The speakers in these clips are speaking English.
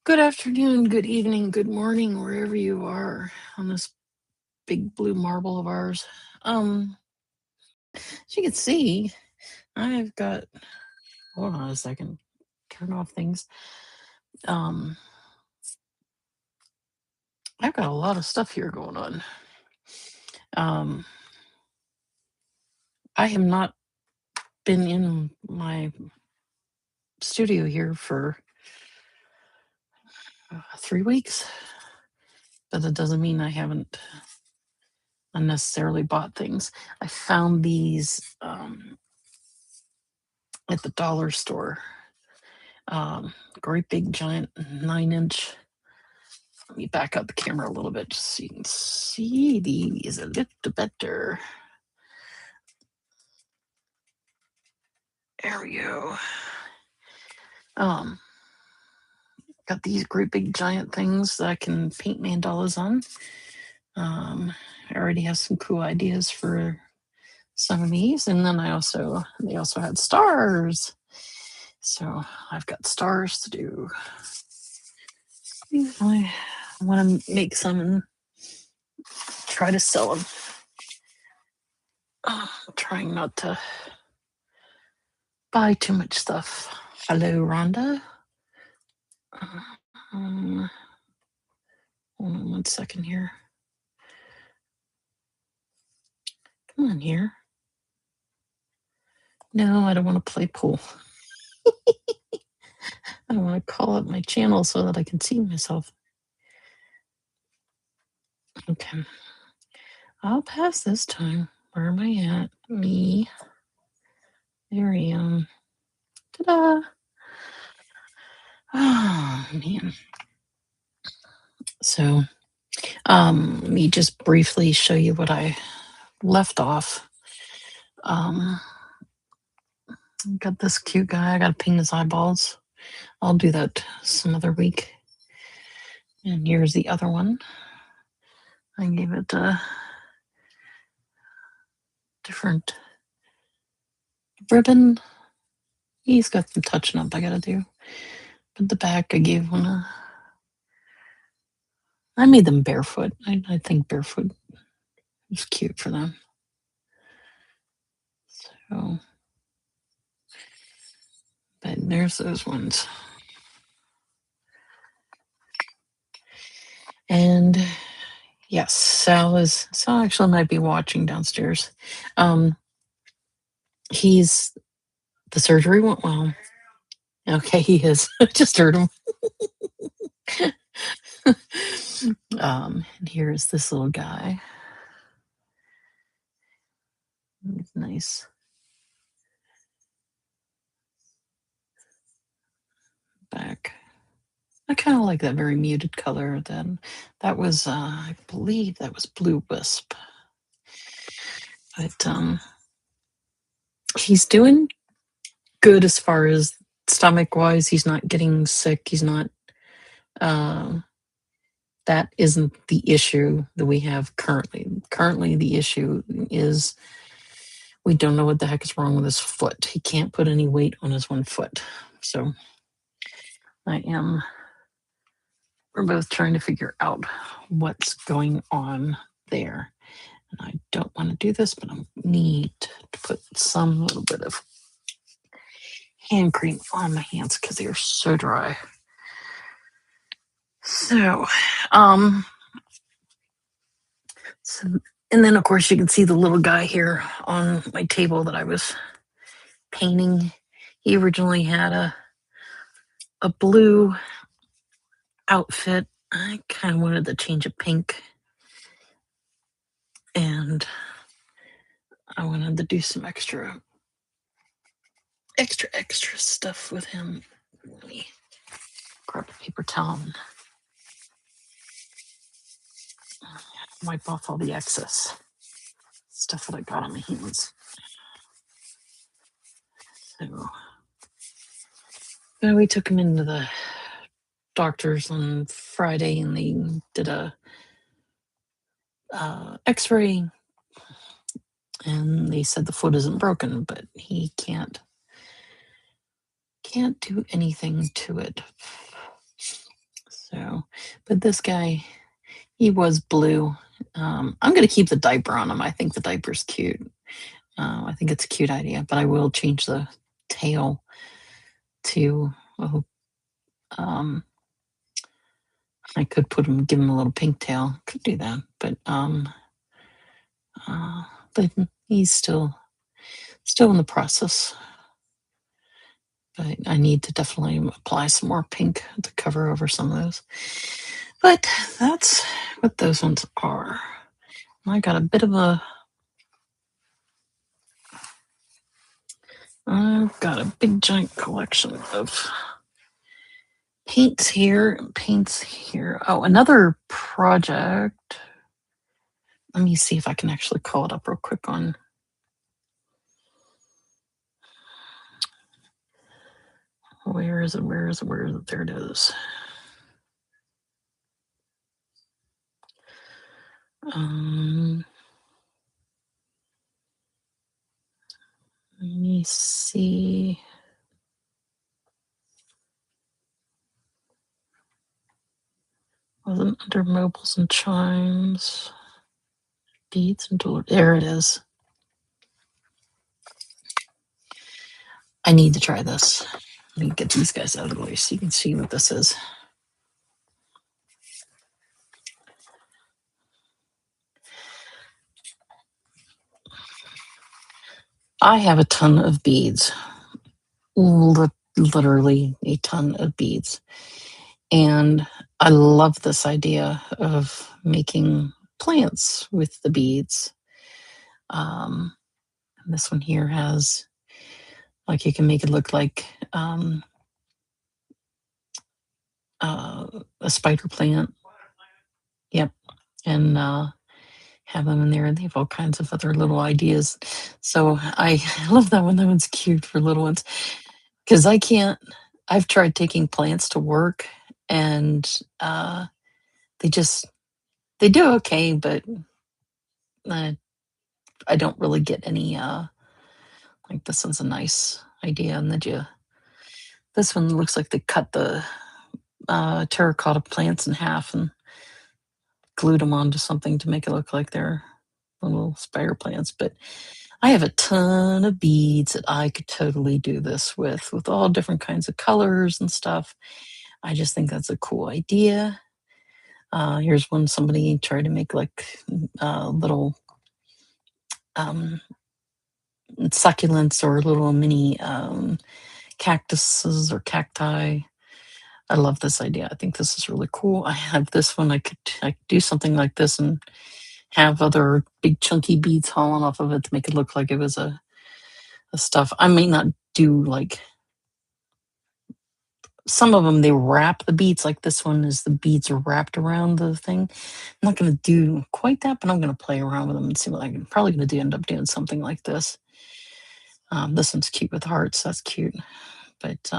Good afternoon, good evening, good morning, wherever you are on this big blue marble of ours. As you can see, I've got, hold on a second, turn off things. I've got a lot of stuff here going on. I have not been in my studio here for 3 weeks, but that doesn't mean I haven't unnecessarily bought things. I found these at the dollar store. Great big giant 9-inch. Let me back up the camera a little bit just so you can see these a little better. There we go. Got these great big giant things that I can paint mandalas on. I already have some cool ideas for some of these, and then they also had stars. So I've got stars to do. I want to make some and try to sell them. Trying not to buy too much stuff. Hello, Rhonda. Hold on 1 second here. Come on here. No, I don't want to play pool. I want to call up my channel so that I can see myself. Okay. I'll pass this time. Where am I at? Me. There I am. Ta-da! Oh, man. So, let me just briefly show you what I left off. Got this cute guy. I got to paint his eyeballs. I'll do that some other week. And here's the other one. I gave it a different ribbon. He's got some touching up I gotta do. But the back, I gave one a. I made them barefoot. I think barefoot is cute for them. So, but there's those ones. And yes, Sal actually might be watching downstairs. The surgery went well. Okay, he is. I just heard him. And here's this little guy. He's nice. Back. I kind of like that very muted color. Then that was, I believe that was Blue Wisp. But he's doing good as far as stomach wise. He's not getting sick. He's not. That isn't the issue that we have currently. Currently, the issue is we don't know what the heck is wrong with his foot. He can't put any weight on his one foot. So we're both trying to figure out what's going on there. And I don't want to do this, but I need to put some little bit of hand cream on my hands because they are so dry. So, and then of course you can see the little guy here on my table that I was painting. He originally had a blue outfit. I kind of wanted to change it pink. And I wanted to do some extra stuff with him. Let me grab a paper towel and wipe off all the excess stuff that I got on my hands. So we took him into the doctor's on Friday and they did a x-ray and they said the foot isn't broken, but he can't do anything to it. So, but this guy, he was blue. I'm going to keep the diaper on him. I think the diaper's cute. I think it's a cute idea, but I will change the tail to, oh, um, I could give him a little pink tail. Could do that, uh, but he's still in the process. But I need to definitely apply some more pink to cover over some of those. But that's what those ones are. I got a bit of a I've got a big giant collection of paints here and paints here. Oh, another project. Let me see if I can actually call it up real quick on. Where is it? Where is it? Where is it? There it is. Let me see. Wasn't under mobiles and chimes. Beads and jewelry. There it is. I need to try this. Let me get these guys out of the way so you can see what this is. I have a ton of beads. Literally a ton of beads. And I love this idea of making plants with the beads. This one here has, like, you can make it look like a spider plant. Yep. And have them in there, and they have all kinds of other little ideas. So I love that one. That one's cute for little ones. Because I've tried taking plants to work, and they do okay, but I don't really get any, like, this one's a nice idea. And this one looks like they cut the terracotta plants in half and glued them onto something to make it look like they're little spider plants. But I have a ton of beads that I could totally do this with all different kinds of colors and stuff. I just think that's a cool idea. Here's one somebody tried to make like little succulents or little mini cactuses or cacti. I love this idea. I think this is really cool. I have this one. I could do something like this and have other big chunky beads falling off of it to make it look like it was a stuff. I may not do like some of them. They wrap the beads, like this one is the beads are wrapped around the thing. I'm not going to do quite that, but I'm going to play around with them and see what I can. Probably going to end up doing something like this. This one's cute with hearts. That's cute. But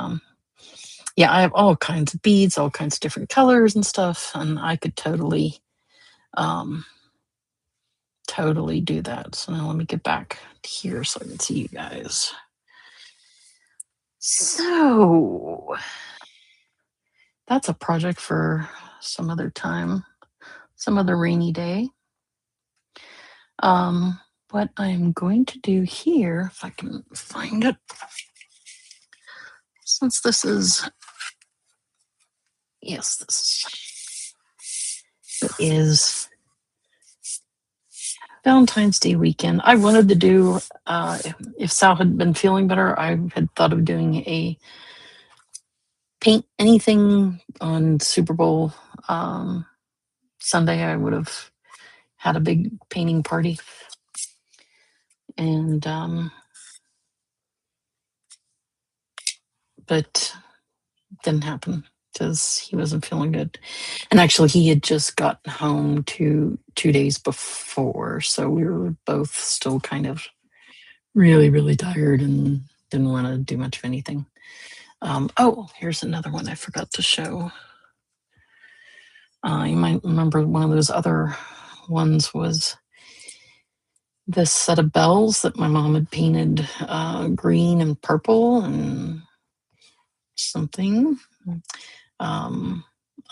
yeah, I have all kinds of beads, all kinds of different colors and stuff, and I could totally do that. So now let me get back here so I can see you guys. So that's a project for some other time, some other rainy day. What I'm going to do here, if I can find it, since this is, yes, this is Valentine's Day weekend. I wanted to do, if Sal had been feeling better, I had thought of doing a paint anything on Super Bowl Sunday. I would have had a big painting party. And, but didn't happen because he wasn't feeling good. And actually, he had just gotten home 2 days before. So we were both still kind of really, really tired and didn't want to do much of anything. Oh, here's another one I forgot to show. You might remember one of those other ones was this set of bells that my mom had painted green and purple and something.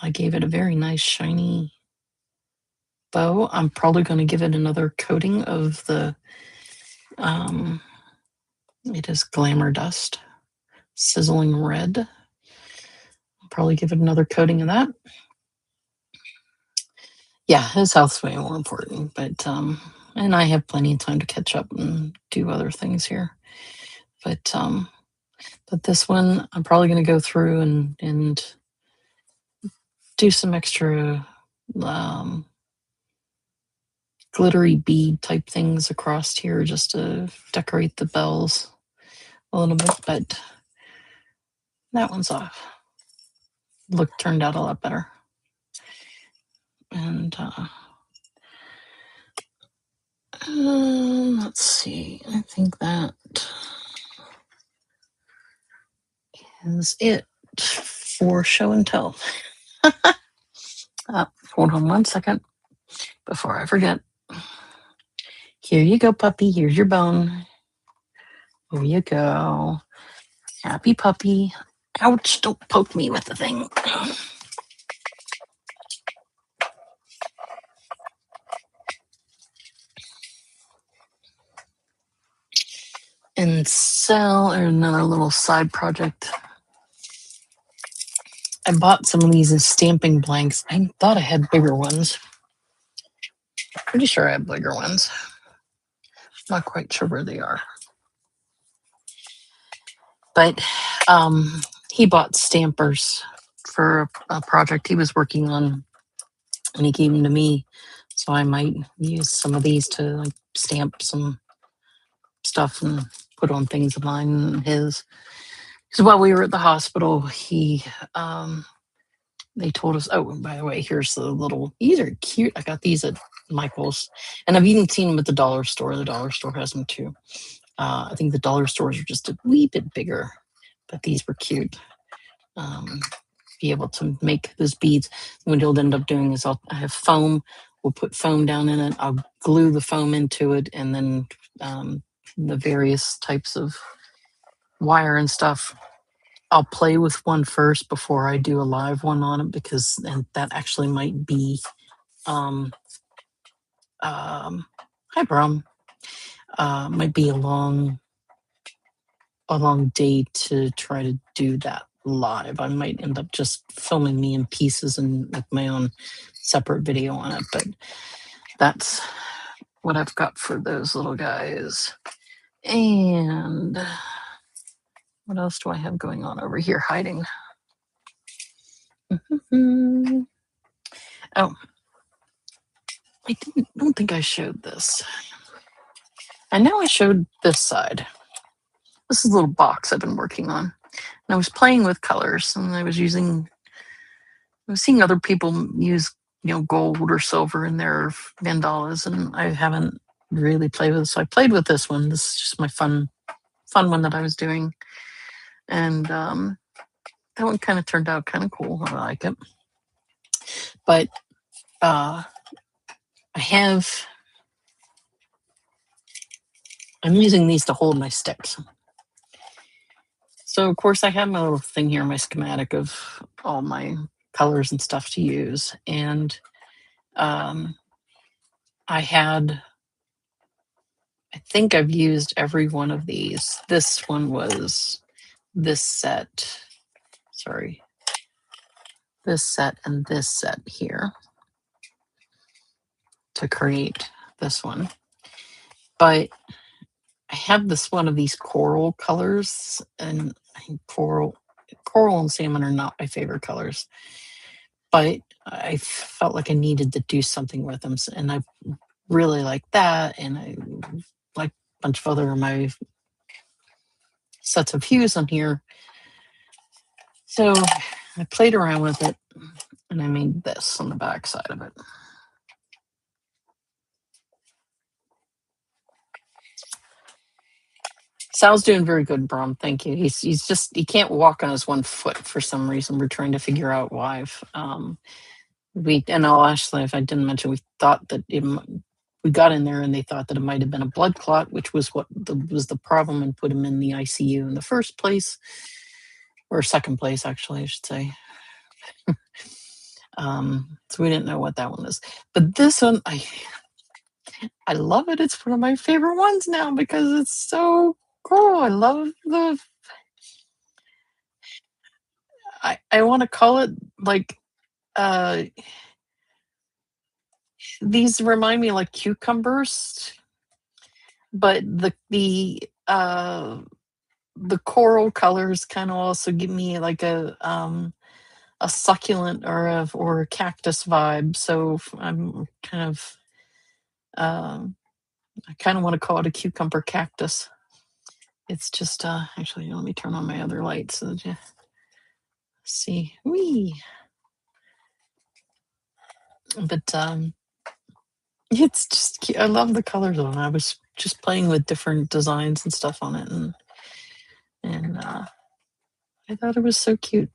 I gave it a very nice shiny bow. I'm probably going to give it another coating of the, it is Glamour Dust, Sizzling Red. I'll probably give it another coating of that. Yeah, his health's way more important, but and I have plenty of time to catch up and do other things here. But this one I'm probably going to go through and do some extra glittery bead type things across here just to decorate the bells a little bit, but that one's off. Look, turned out a lot better. And let's see, I think that is it for show and tell. Hold on one second before I forget. Here you go, puppy. Here's your bone. Here you go. Happy puppy. Ouch, don't poke me with the thing. And sell, or another little side project. I bought some of these as stamping blanks. I thought I had bigger ones. Pretty sure I have bigger ones. Not quite sure where they are. But he bought stampers for a project he was working on, and he gave them to me. So I might use some of these to like stamp some stuff and put on things of mine and his. Because while we were at the hospital, they told us, oh, and by the way, here's the little, these are cute. I got these at Michael's, and I've even seen them at the dollar store. The dollar store has them too. I think the dollar stores are just a wee bit bigger, but these were cute. Be able to make those beads. What you'll end up doing is I have foam. We'll put foam down in it. I'll glue the foam into it, and then the various types of wire and stuff. I'll play with one first before I do a live one on it, because then that actually might be hi Brom. Might be a long day to try to do that live. I might end up just filming me in pieces and with my own separate video on it, but that's what I've got for those little guys. And what else do I have going on over here hiding? Oh, I don't think I showed this. I know I showed this side. This is a little box I've been working on. And I was playing with colors, and I was seeing other people use, gold or silver in their mandalas, and I haven't really played with it. So I played with this one. This is just my fun one that I was doing. And that one kind of turned out kind of cool. I like it. But I'm using these to hold my sticks. So of course I have my little thing here, my schematic of all my colors and stuff to use. And I think I've used every one of these. This one was this set. Sorry. This set and this set here to create this one. But I have this one of these coral colors, and I think coral and salmon are not my favorite colors. But I felt like I needed to do something with them, and I really like that, and I like a bunch of other of my sets of hues on here. So I played around with it, and I made this on the back side of it. Sal's doing very good, Brom. Thank you. He can't walk on his one foot for some reason. We're trying to figure out why. Actually, if I didn't mention, we thought that we got in there and they thought that it might have been a blood clot, which was what was the problem, and put him in the ICU in the first place, or second place, actually, I should say. So we didn't know what that one is. But this one, I love it. It's one of my favorite ones now because it's so cool. I love I want to call it like uh these remind me like cucumbers, but the coral colors kind of also give me like a succulent or a cactus vibe. So I'm kind of I kind of want to call it a cucumber cactus. It's just actually let me turn on my other light so that you see. Wee. But it's just cute. I love the colors on it. I was just playing with different designs and stuff on it, and I thought it was so cute.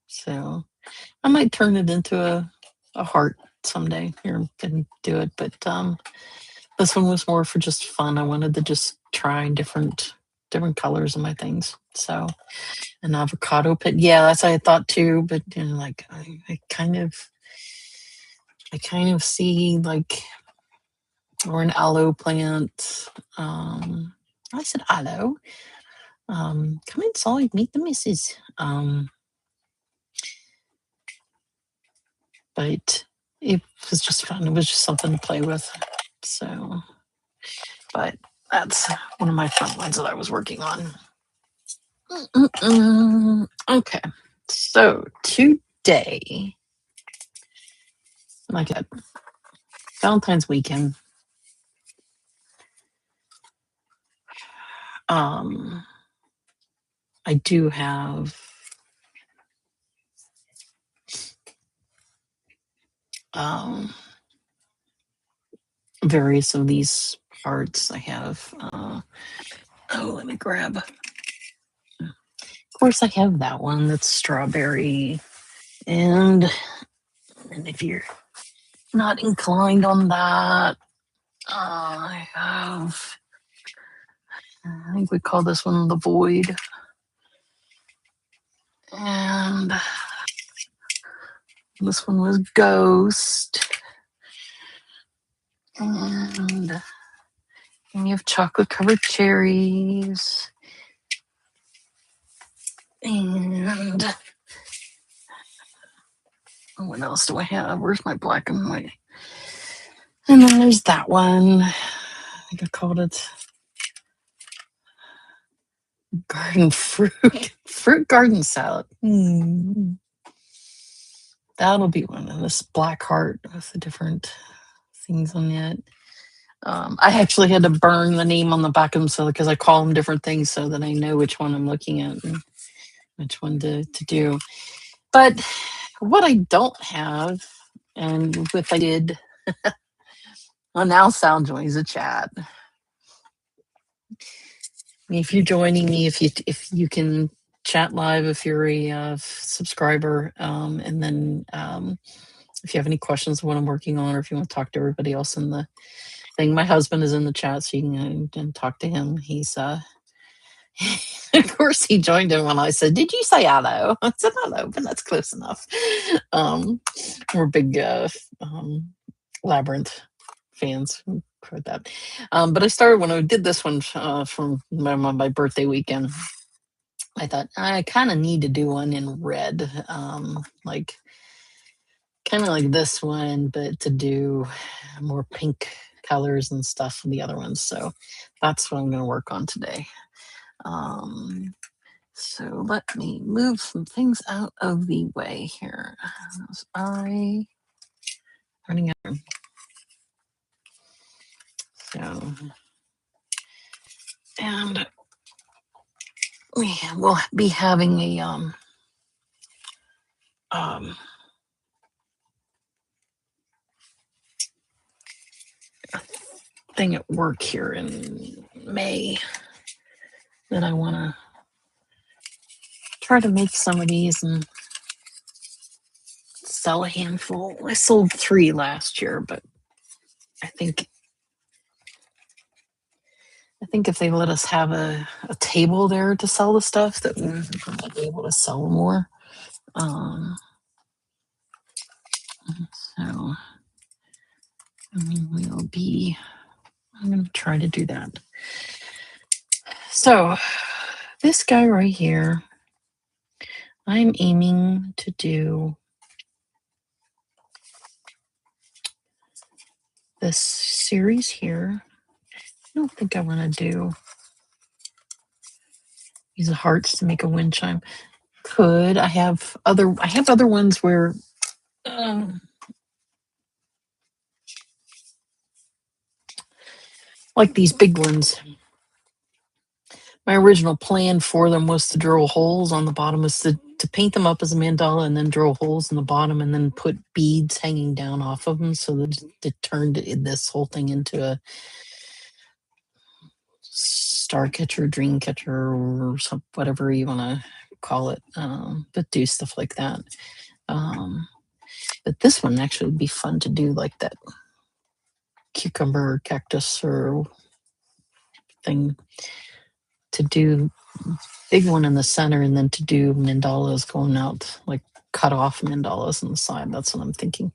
So I might turn it into a heart someday here and do it. But this one was more for just fun. I wanted to just try different colors in my things. So an avocado pit, yeah, that's what I thought too. But you know, like I kind of see like or an aloe plant. I said aloe. Come inside, meet the missus. But it was just fun. It was just something to play with. So, but that's one of my fun ones that I was working on. Okay, so today, like that, Valentine's weekend. I do have various of these parts. I have let me grab. Of course, I have that one that's strawberry, and if you're not inclined on that, I have. I think we call this one the void, and this one was ghost, and you have chocolate covered cherries, and what else do I have? Where's my black and white? And then there's that one. I think I called it garden fruit garden salad. That'll be one. And this black heart with the different things on it. I actually had to burn the name on the back of them so because I call them different things so that I know which one I'm looking at and which one to do. But what I don't have, and if I did, well, now Sal joins the chat. If you're joining me, if you can chat live, if you're a subscriber, and then if you have any questions of what I'm working on, or if you want to talk to everybody else in the thing, my husband is in the chat, so you can talk to him. He's of course he joined in when I said, "Did you say hello?" I said hello, but that's close enough. We're big Labyrinth fans. Heard that. But I started when I did this one from my birthday weekend. I thought I kind of need to do one in red, like kind of like this one, but to do more pink colors and stuff from the other ones. So that's what I'm going to work on today. So let me move some things out of the way here. Running out. So, and we will be having a thing at work here in May that I want to try to make some of these and sell a handful. I sold 3 last year, but I think if they let us have a table there to sell the stuff, that we'll be able to sell more. So we'll be, I'm going to try to do that. So this guy right here, I'm aiming to do this series here. I don't think I want to use the hearts to make a wind chime. I have other ones where like these big ones. My original plan for them was to drill holes on the bottom, was to paint them up as a mandala and then drill holes in the bottom and then put beads hanging down off of them, so that it turned this whole thing into a star catcher, dream catcher, or whatever you want to call it, but do stuff like that. But this one actually would be fun to do, like that cucumber or cactus or thing, to do big one in the center and then to do mandalas going out, like cut off mandalas on the side. That's what I'm thinking.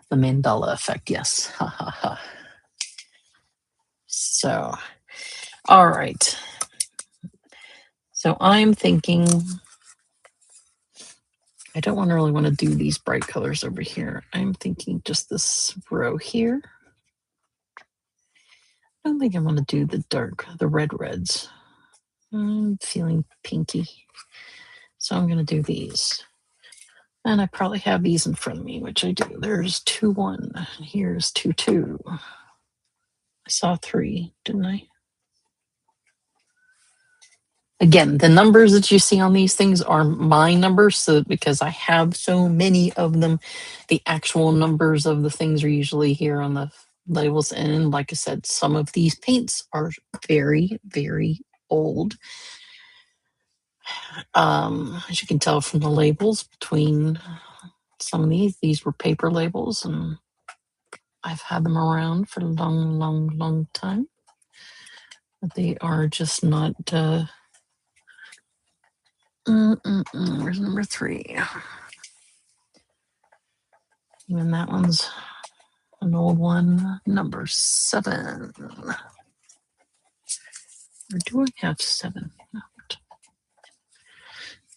The mandala effect, yes. Ha ha ha. So, all right. So I'm thinking, I don't really want to do these bright colors over here. I'm thinking just this row here. I don't think I want to do the red reds. I'm feeling pinky. So I'm going to do these. And I probably have these in front of me, which I do. There's 2, 1. Here's 2, 2. I saw 3, didn't I? Again, the numbers that you see on these things are my numbers, so because I have so many of them, the actual numbers of the things are usually here on the labels. And like I said, some of these paints are very, very old. As you can tell from the labels between some of these were paper labels, and I've had them around for a long, long, long time. But they are just not. Where's number 3? Even that one's an old one. Number 7. Or do I have 7?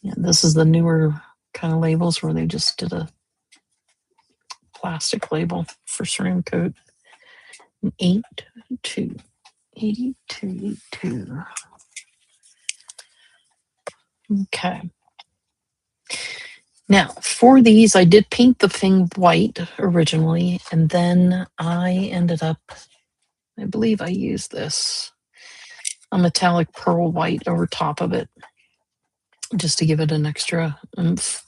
Yeah, this is the newer kind of labels where they just did a plastic label for Ceramcoat. 8, 2, 82, 2. Okay. Now, for these, I did paint the thing white originally, and then I ended up, I believe I used this, a metallic pearl white over top of it, just to give it an extra oomph,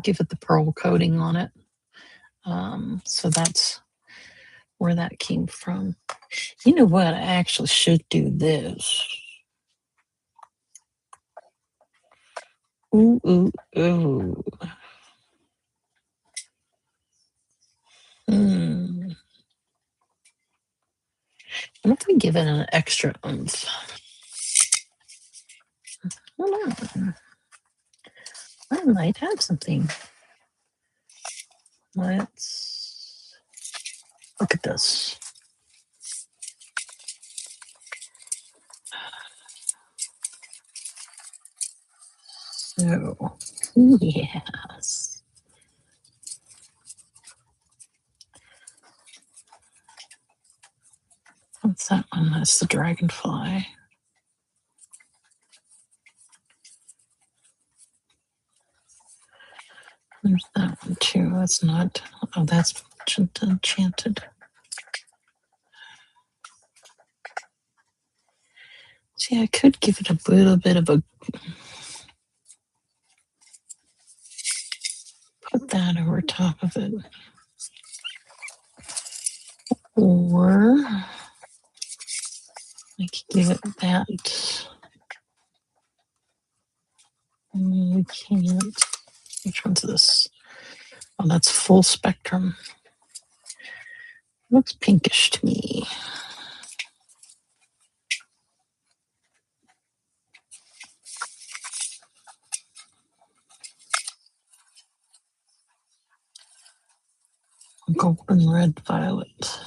give it the pearl coating on it. So that's where that came from. You know what? I actually should do this. Ooh, ooh, ooh. What if we give it an extra oomph? Hold on. I might have something. Let's look at this. So, yes. What's that one? That's the dragonfly. There's that one too. That's not. Oh, that's enchanted. See, I could give it a little bit of a. Put that over top of it. Or I could give it that. We can't. Which one's this? Oh, that's full spectrum. Looks pinkish to me. golden red violet.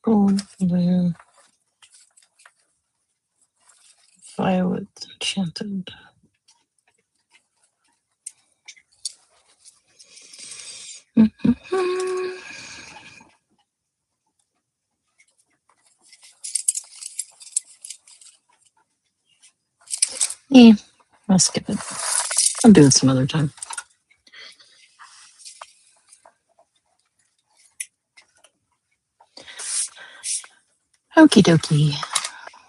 Gold, blue, violet, enchanted. Yeah, I'll skip it. I'll do it some other time. Okie dokie.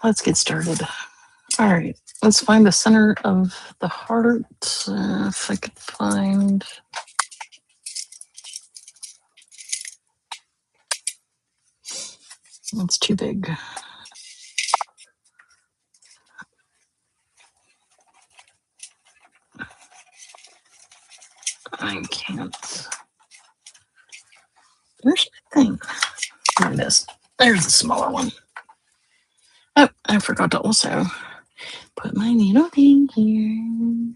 Let's get started. All right, let's find the center of the heart. If I could find. It's too big. I can't. Where's my thing? There it is. There's the smaller one. Oh, I forgot to also put my needle in here.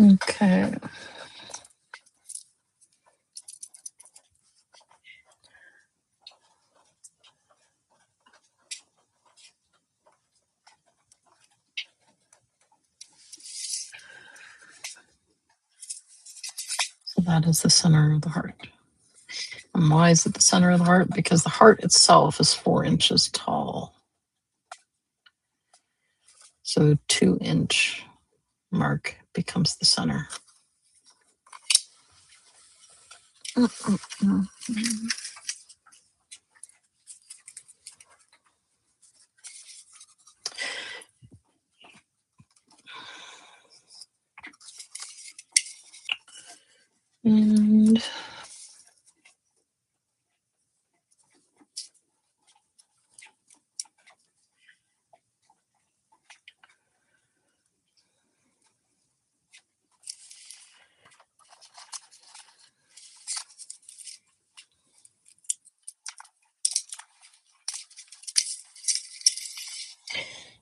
Okay. So that is the center of the heart. And why is it the center of the heart? Because the heart itself is 4 inches tall. So 2-inch mark becomes the center.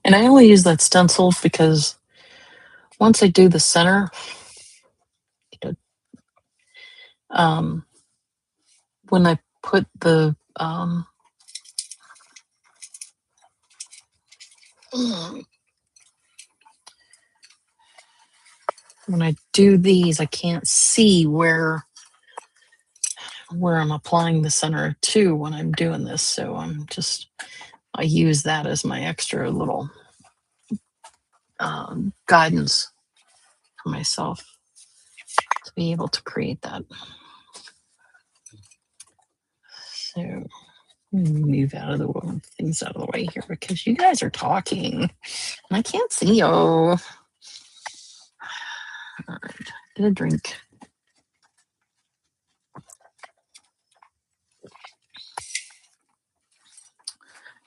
And I only use that stencil because once I do the center, when I put the when I do these, I can't see where I'm applying the center to when I'm doing this. So I use that as my extra little guidance for myself to be able to create that. So move out of the things out of the way here because you guys are talking and I can't see you. All right, get a drink.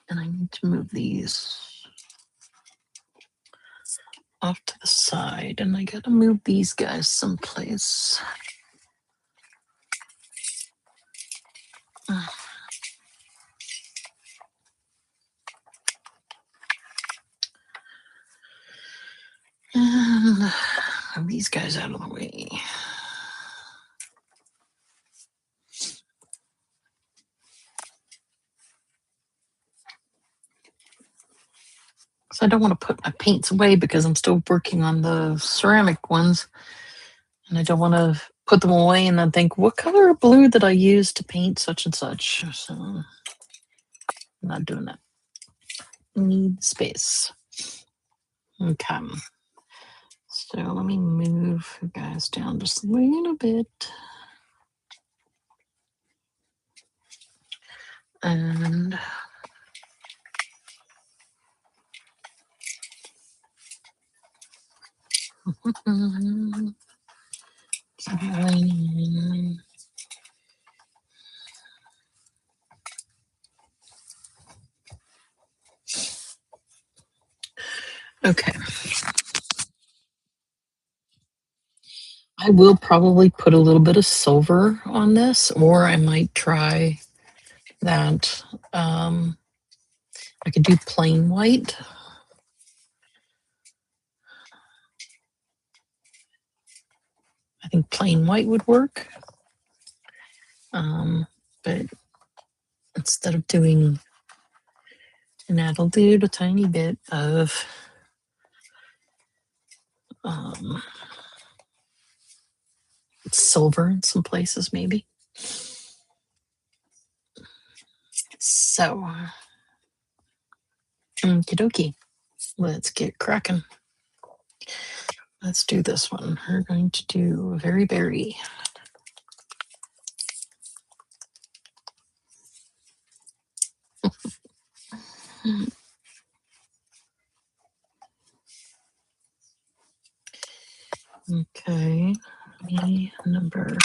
And I need to move these off to the side, and I gotta move these guys someplace. And move these guys out of the way. So I don't want to put my paints away because I'm still working on the ceramic ones. And I don't want to put them away and then think, what color of blue did I use to paint such and such? So I'm not doing that. Need space. Okay. So let me move you guys down just a little bit. And Okay. I will probably put a little bit of silver on this, or I might try that. I could do plain white. I think plain white would work. But instead of doing, and that'll do a tiny bit of silver in some places, maybe. So, okie dokie. Let's get cracking. Let's do this one. We're going to do very berry. Okay, number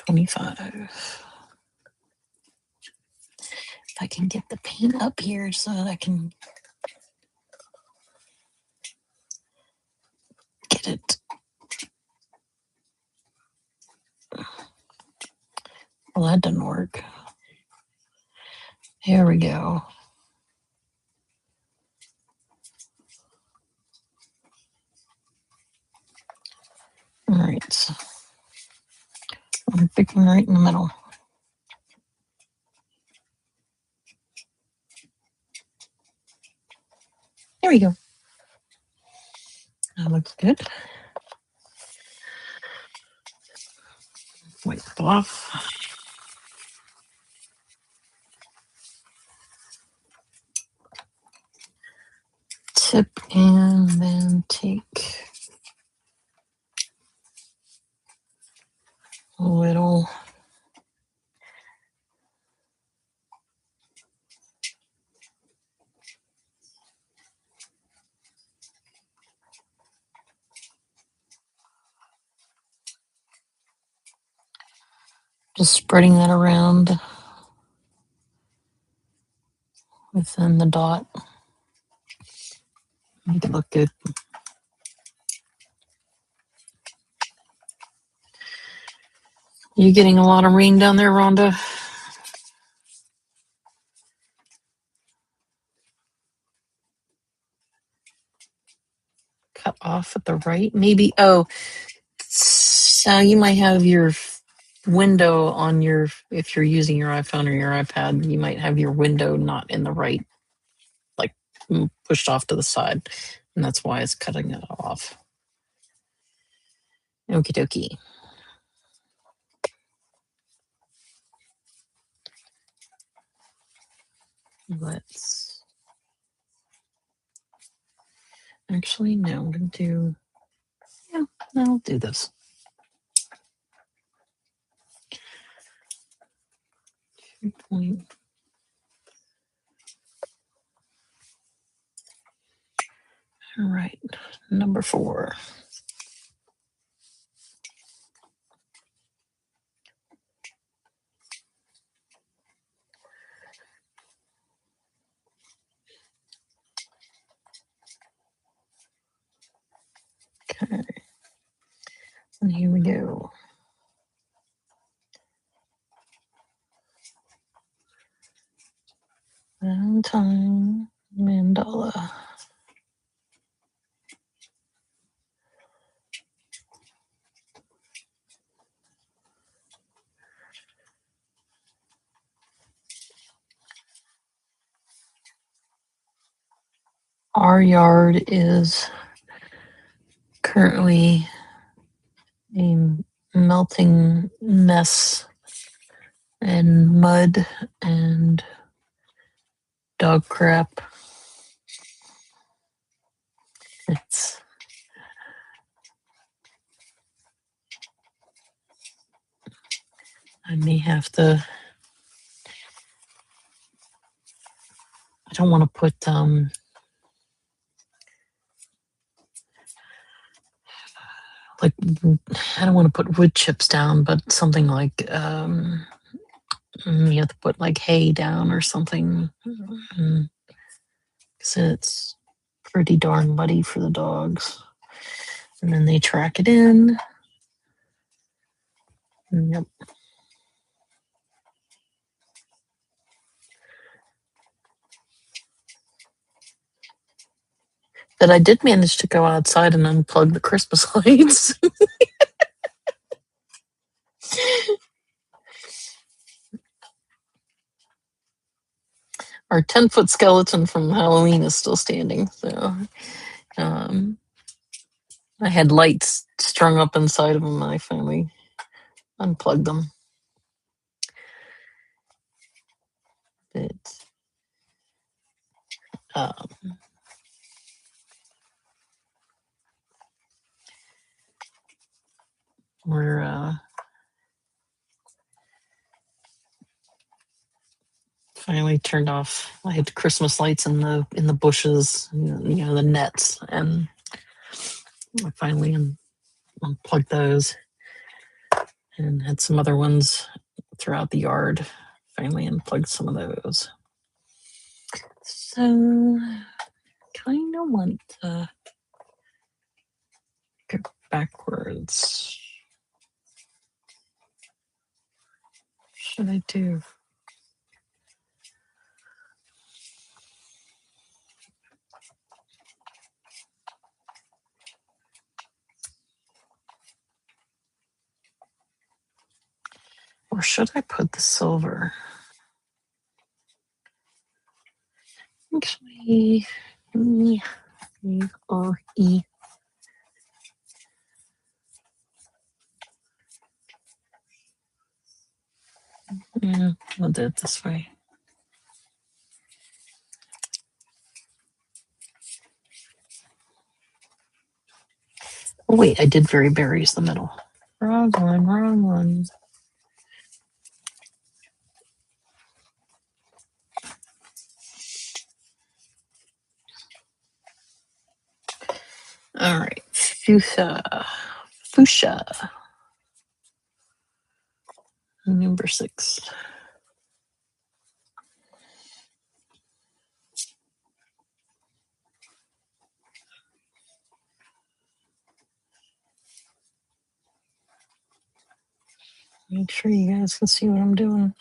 25. If I can get the paint up here so that I can get it. Well, that didn't work. Here we go. All right. So I'm picking right in the middle. There we go. That looks good. Wipe off. Tip and then take a little just spreading that around within the dot. Make it look good. You getting a lot of rain down there, Rhonda? Cut off at the right, maybe. Oh, so you might have your window on your, if you're using your iPhone or your iPad, you might have your window not in the right, like pushed off to the side, and that's why it's cutting it off. Okie dokie. Let's actually, no, I'm gonna do, yeah, I'll do this. Point. All right, number 4. Okay, and here we go. Valentine mandala. Our yard is currently a melting mess and mud and dog crap. It's I may have to, I don't want to put like, I don't want to put wood chips down, but something like You have to put like hay down or something. Because it's pretty darn muddy for the dogs. And then they track it in. Yep. But I did manage to go outside and unplug the Christmas lights. Our 10-foot skeleton from Halloween is still standing. So I had lights strung up inside of them, and I finally unplugged them. But we're finally turned off. I had Christmas lights in the bushes, the nets, and I finally unplugged those, and had some other ones throughout the yard. Finally unplugged some of those. So kind of want to go backwards. What should I do? Or should I put the silver? Actually, or E. Yeah, we'll do it this way. Oh, wait, I did very berries the middle. Wrong one, wrong one. All right, fuchsia. Number 6. Make sure you guys can see what I'm doing.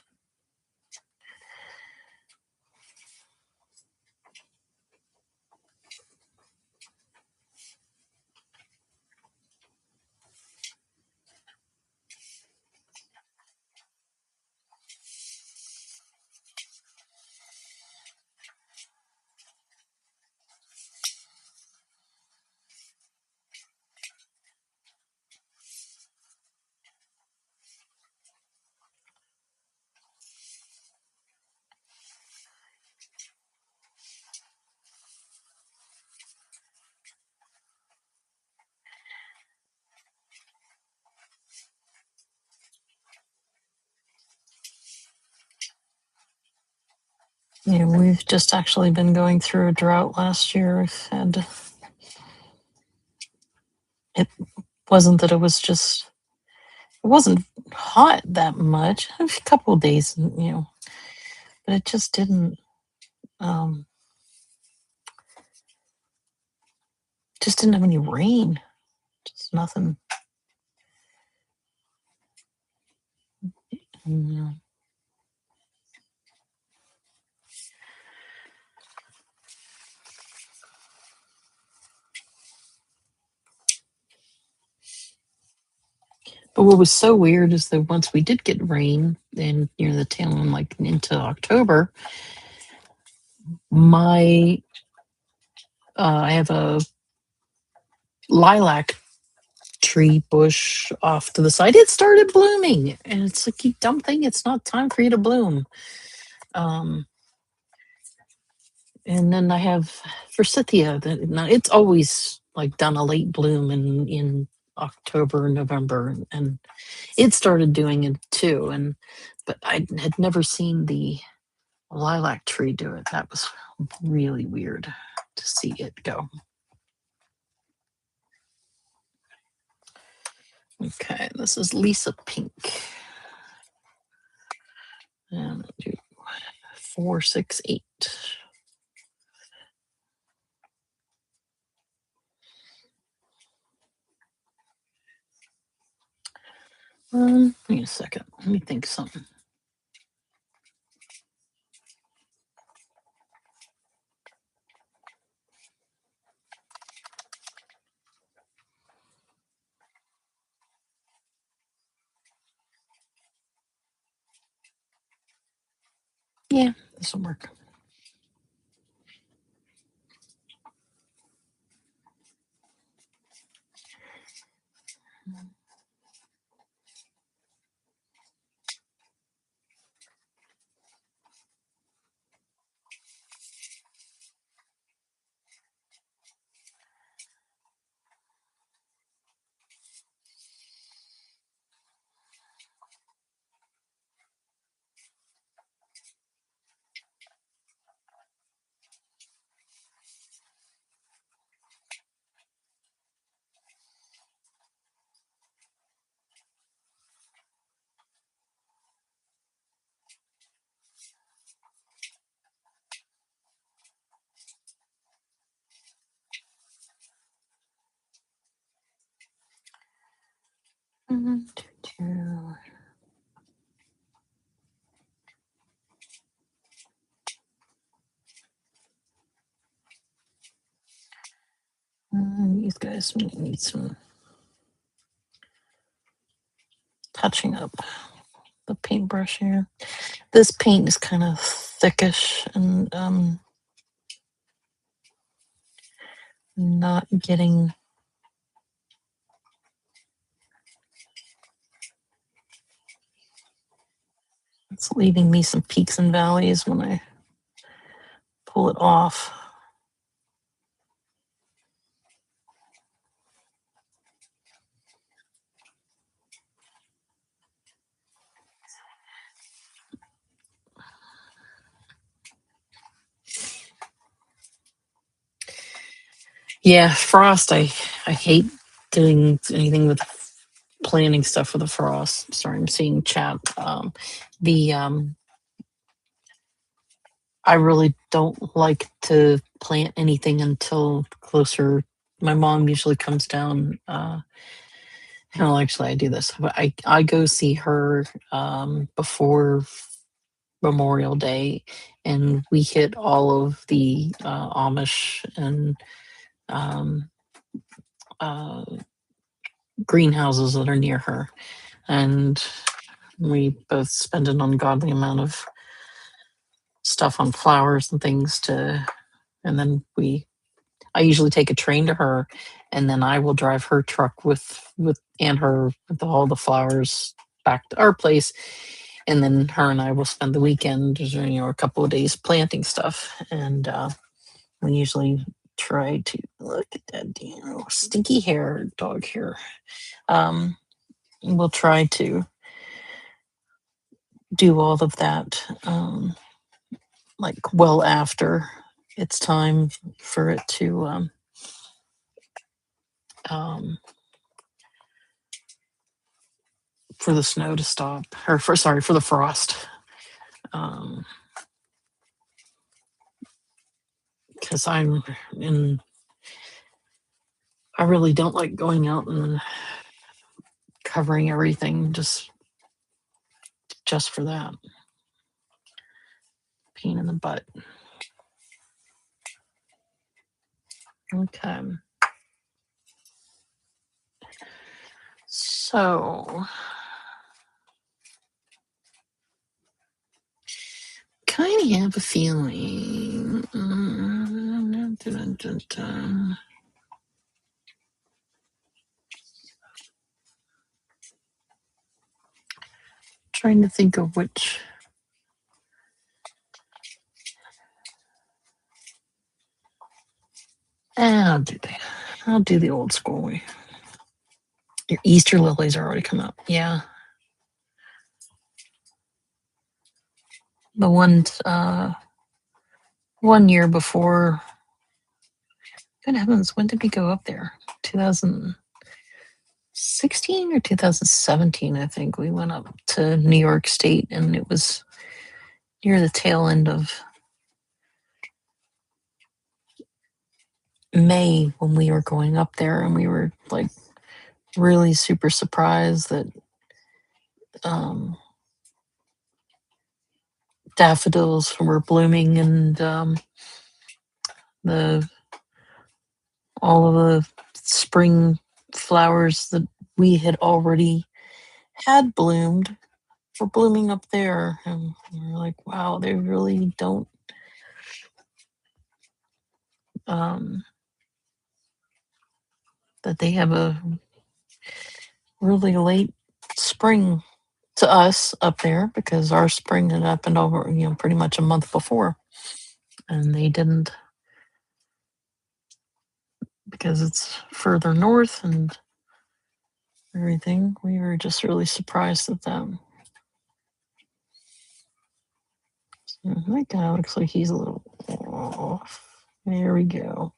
Yeah, we've just actually been going through a drought last year, and it wasn't that it wasn't hot that much. A couple of days, but it just didn't have any rain. Just nothing. But what was so weird is that once we did get rain, and near the tail end, like into October, I have a lilac tree bush off to the side. It started blooming, and it's like, you dumb thing, it's not time for you to bloom. And then I have forsythia. Now it's always like done a late bloom in October, November, and it started doing it too. But I had never seen the lilac tree do it. That was really weird to see it go. Okay, this is Lisa Pink. And do 4, 6, 8. Give me a second. Let me think something. Yeah, this will work. These guys need some touching up. The paintbrush here. This paint is kind of thickish and not getting. It's leaving me some peaks and valleys when I pull it off. Yeah, frost. I hate doing anything with planning stuff with a frost. Sorry, I'm seeing chat. The I really don't like to plant anything until closer. My mom usually comes down. Well, actually, I do this. But I go see her before Memorial Day, and we hit all of the Amish and um, uh, greenhouses that are near her, and we both spend an ungodly amount of stuff on flowers and things to, and then I usually take a train to her, and then I will drive her truck with and her with all the flowers back to our place, and then her and I will spend the weekend, a couple of days planting stuff, and we usually try to look at that stinky hair, dog hair. We'll try to do all of that, like well after it's time for it to for the snow to stop, or for the frost. Because I'm in, I really don't like going out and covering everything just for that. Pain in the butt. Okay. So kind of have a feeling. Trying to think of which. I'll do that. I'll do the old school way. Your Easter lilies are already come up. Yeah. The one year before. Good heavens, when did we go up there? 2016 or 2017, I think. We went up to New York State, and it was near the tail end of May when we were going up there, and we were like really super surprised that daffodils were blooming, and the all of the spring flowers that we had already had bloomed were blooming up there, and we were like, wow, they really don't that they have a really late spring to us up there, because our spring had happened over, pretty much a month before, and they didn't, because it's further north and everything. We were just really surprised at them. That guy looks like he's a little off. There we go.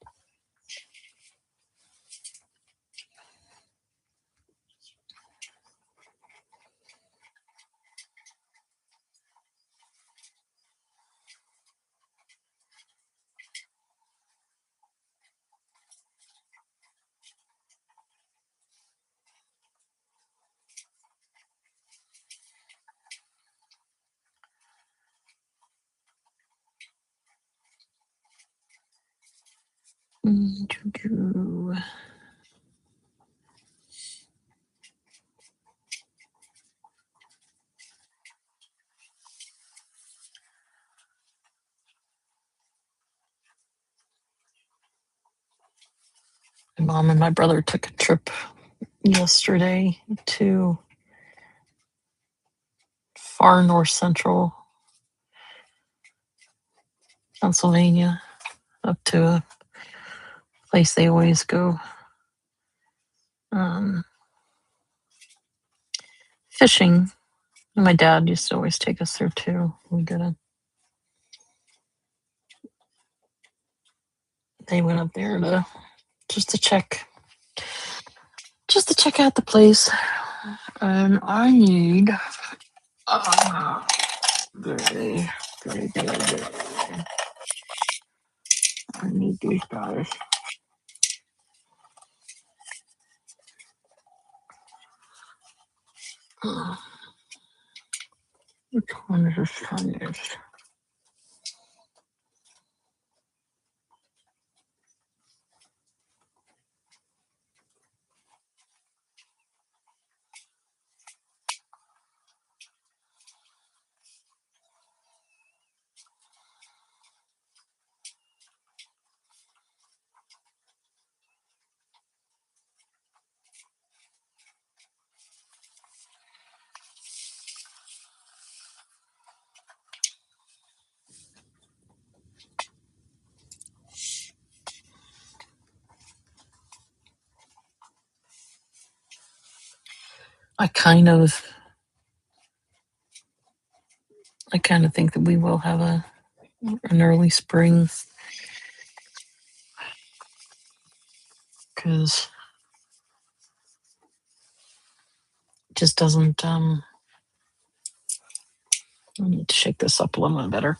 My mom and my brother took a trip yesterday to far north central Pennsylvania, up to a place they always go fishing. My dad used to always take us there too. They went up there just to check out the place. And I need very, very, very, very, I need these guys. Which one is this funniest? I kind of think that we will have an early spring, because it just doesn't. I need to shake this up a little bit better.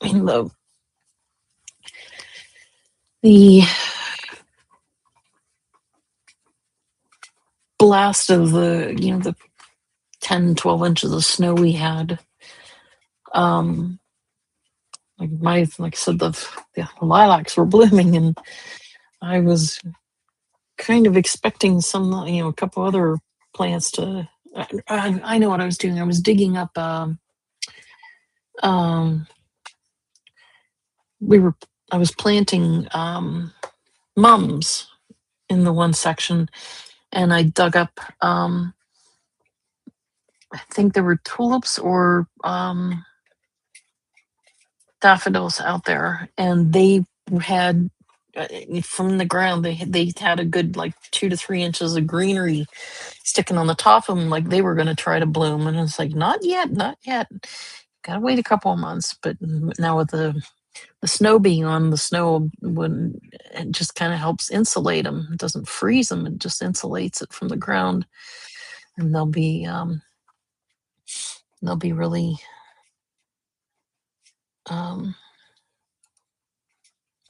I mean, the blast of the 10, 12 inches of snow we had, like I said, the lilacs were blooming, and I was kind of expecting some, a couple other plants to. I know what I was doing. I was digging up. I was planting mums in the one section, and I dug up. I think there were tulips or daffodils out there, and they had from the ground they had a good like 2 to 3 inches of greenery sticking on the top of them, like they were going to try to bloom, and it's like, not yet, gotta wait a couple of months. But now with the The snow being on, the snow wouldn't, it just kind of helps insulate them. It doesn't freeze them, it just insulates it from the ground. And they'll be really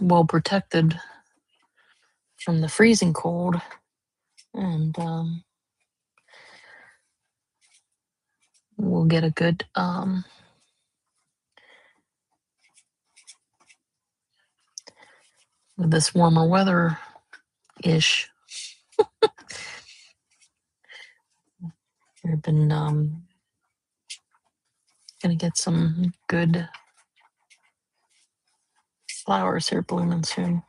well protected from the freezing cold. And we'll get a good with this warmer weather ish. We've been gonna get some good flowers here blooming soon.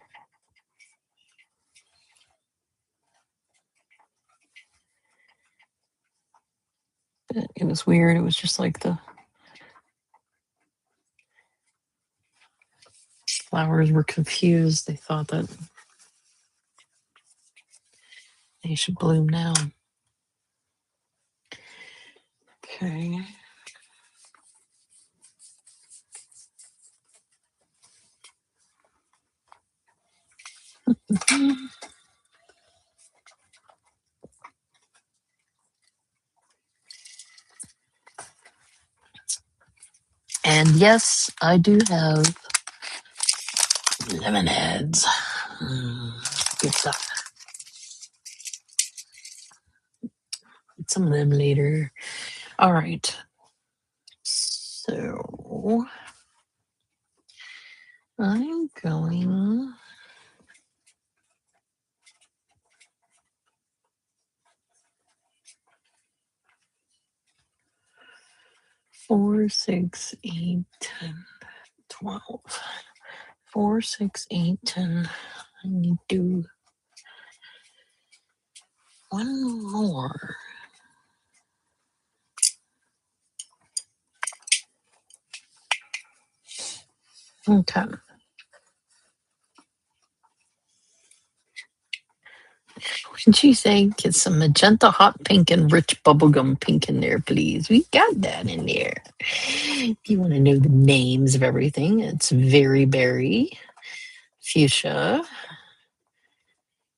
It was weird. It was just like the flowers were confused. They thought that they should bloom now. Okay. And yes, I do have lemon heads. Good stuff. Get some of them later. All right. So I'm going. Four, 6, 8, 10, 12. 4, 6, 8, 10. I need to do one more. Okay. What did she say? Get some magenta hot pink and rich bubblegum pink in there, please. We got that in there. If you want to know the names of everything, it's Very Berry, Fuchsia,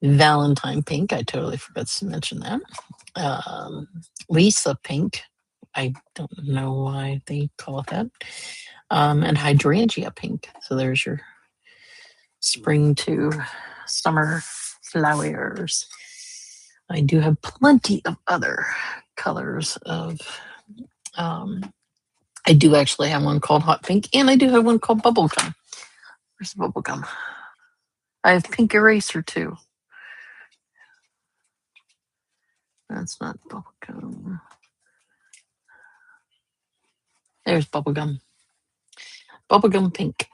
Valentine pink. I totally forgot to mention that. Lisa pink. I don't know why they call it that. And hydrangea pink. So there's your spring to summer flowers. I do have plenty of other colors of. I do actually have one called hot pink, and I do have one called bubblegum. Where's bubblegum? I have pink eraser too. That's not bubblegum. There's bubblegum. Bubblegum pink.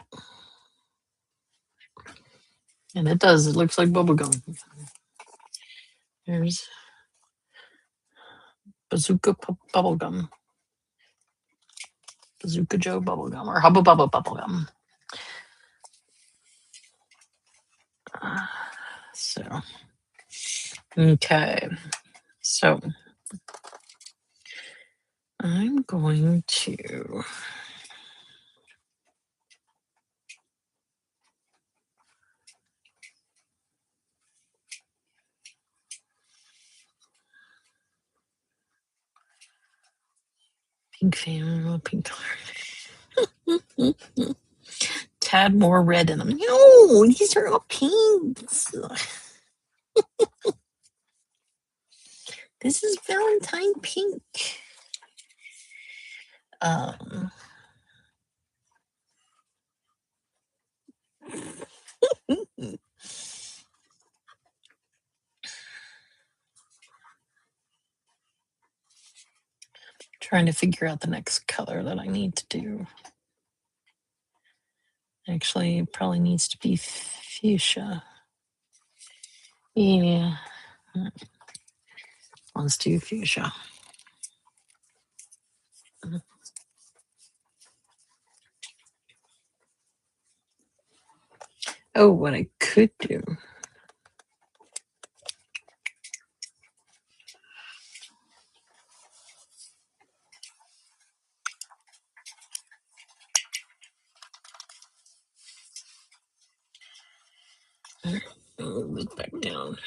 And it does. It looks like bubblegum. There's Bazooka bubblegum. Bazooka Joe bubblegum or Hubba Bubba bubblegum. So, okay. So, I'm going to. Pink fan, pink color. Tad more red in them. No, these are all pinks. This is Valentine pink. Trying to figure out the next color that I need to do. Actually, it probably needs to be fuchsia. Yeah. Let's do fuchsia. Oh, what I could do. Move it back down.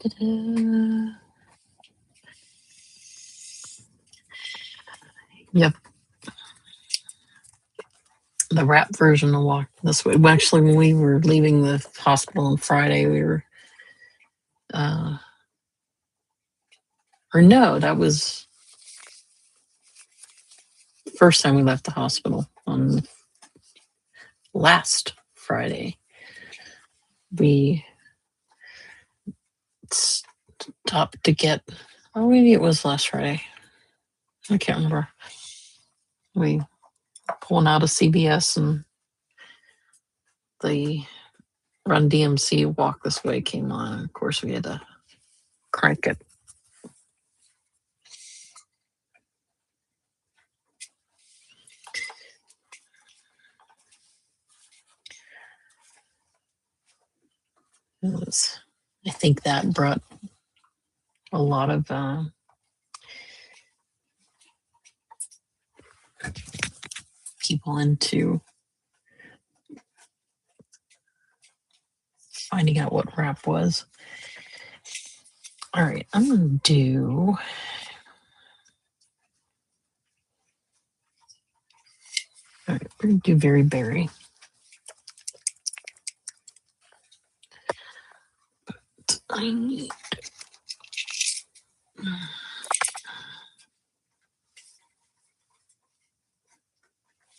Ta-da. Yep. The wrap version will walk this way. Well, actually, when we were leaving the hospital on Friday, we were, or no, that was the first time we left the hospital on last Friday. We stopped to get, or maybe it was last Friday. I can't remember. We pulling out of CVS and the Run DMC Walk This Way came on. Of course, we had to crank it. I think that brought a lot of people into finding out what wrap was. All right, I'm going to do. All right, we're going to do Very Berry. But I need.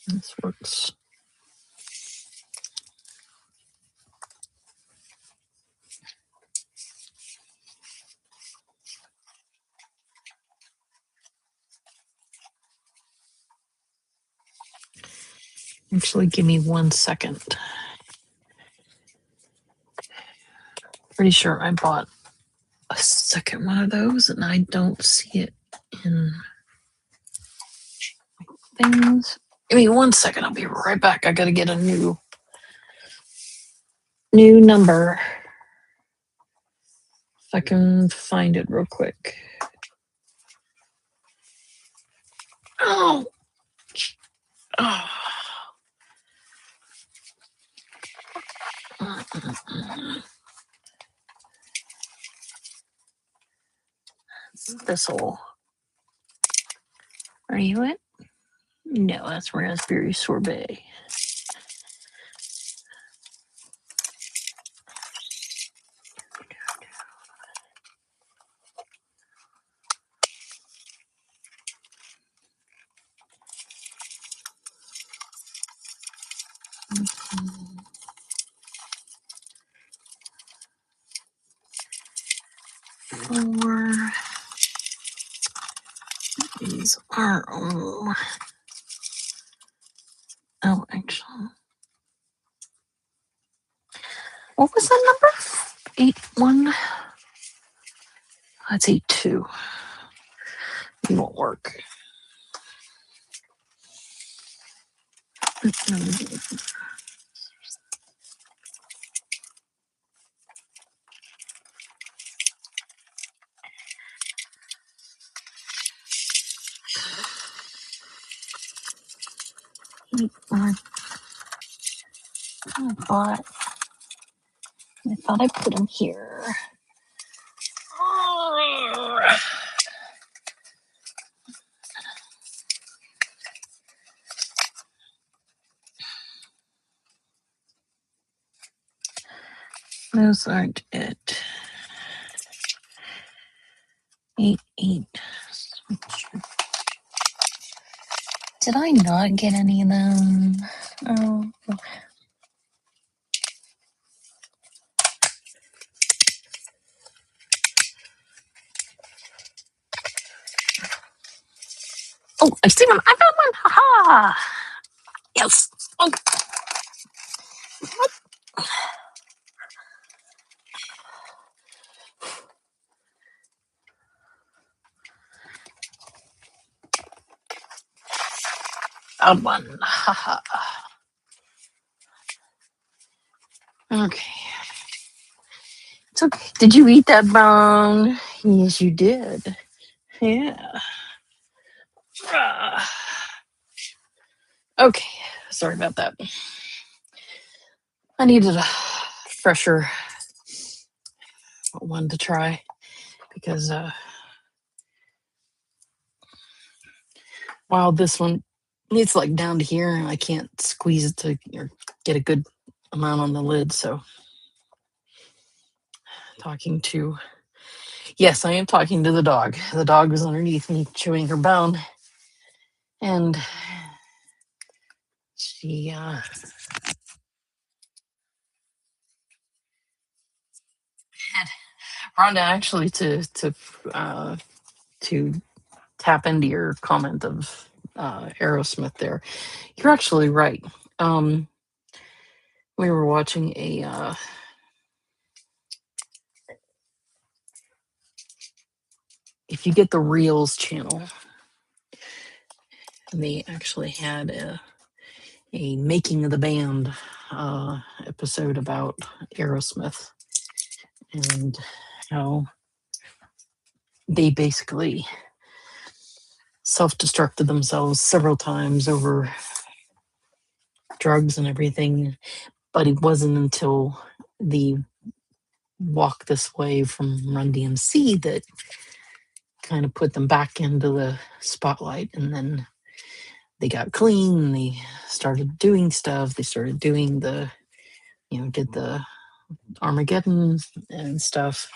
This works. Actually, give me 1 second. Pretty sure I bought a second one of those and I don't see it in things. Give me 1 second. I'll be right back. I got to get a new number. If I can find it real quick. Oh. Oh. This'll. Are you it? No, that's raspberry sorbet. Four. These are all. Oh, actually. What was that number? 81. Let's eat 2. It won't work. I thought I put them here. Those aren't it. 8. Did I not get any of them? Oh. Oh, I see one. I found one. Ha ha. Yes. Oh. Found one. Ha ha. Okay. It's okay. Did you eat that bone? Yes, you did. Yeah. Okay. Sorry about that. I needed a fresher one to try because wow, this one it's like down to here and I can't squeeze it to or get a good amount on the lid. So yes, I am talking to the dog. The dog was underneath me chewing her bone, and she had Rhonda actually to tap into your comment of Aerosmith there. You're actually right. We were watching a if you get the Reels channel, they actually had a making of the band episode about Aerosmith and how they basically self-destructed themselves several times over drugs and everything. But it wasn't until the Walk This Way from Run DMC that kind of put them back into the spotlight. And then they got clean and they started doing stuff. They started doing did the Armageddon and stuff.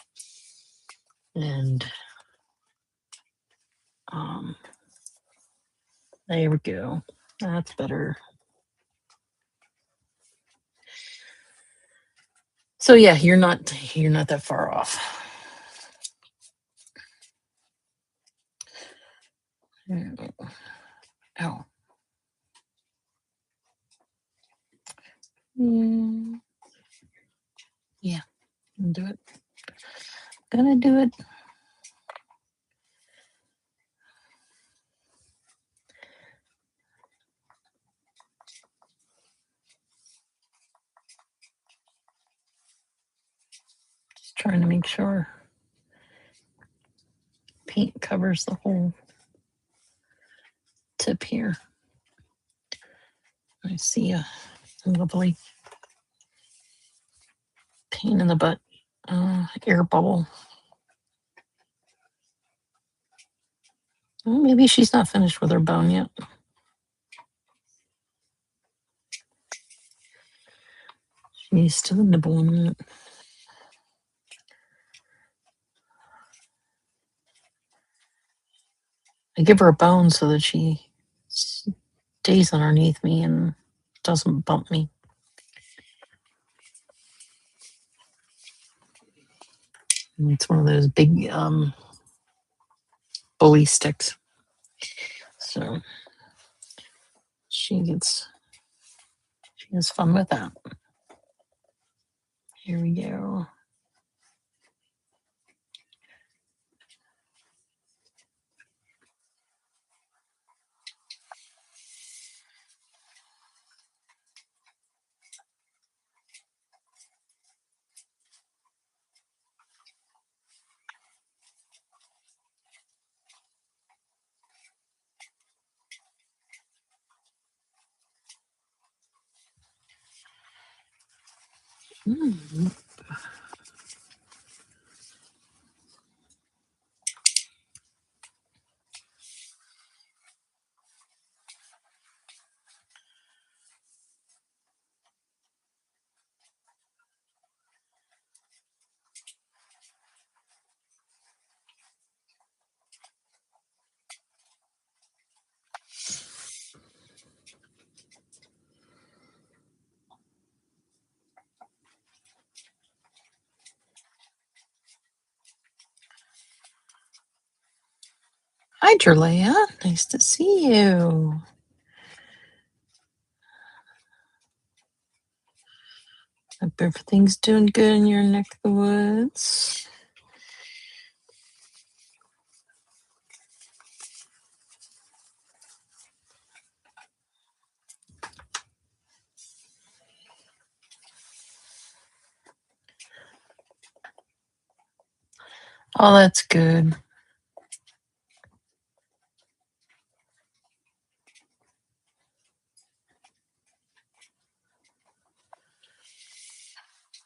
And there we go. That's better. So yeah, you're not that far off. Oh. Yeah, do it. Gonna do it. Just trying to make sure paint covers the whole tip here. I see a lovely pain in the butt air bubble. Well, maybe she's not finished with her bone yet. She's still nibbling it. I give her a bone so that she stays underneath me and doesn't bump me. And it's one of those big bully sticks. So she has fun with that. Here we go. Mm. Hi, Jerlea. Nice to see you. Hope everything's doing good in your neck of the woods. Oh, that's good.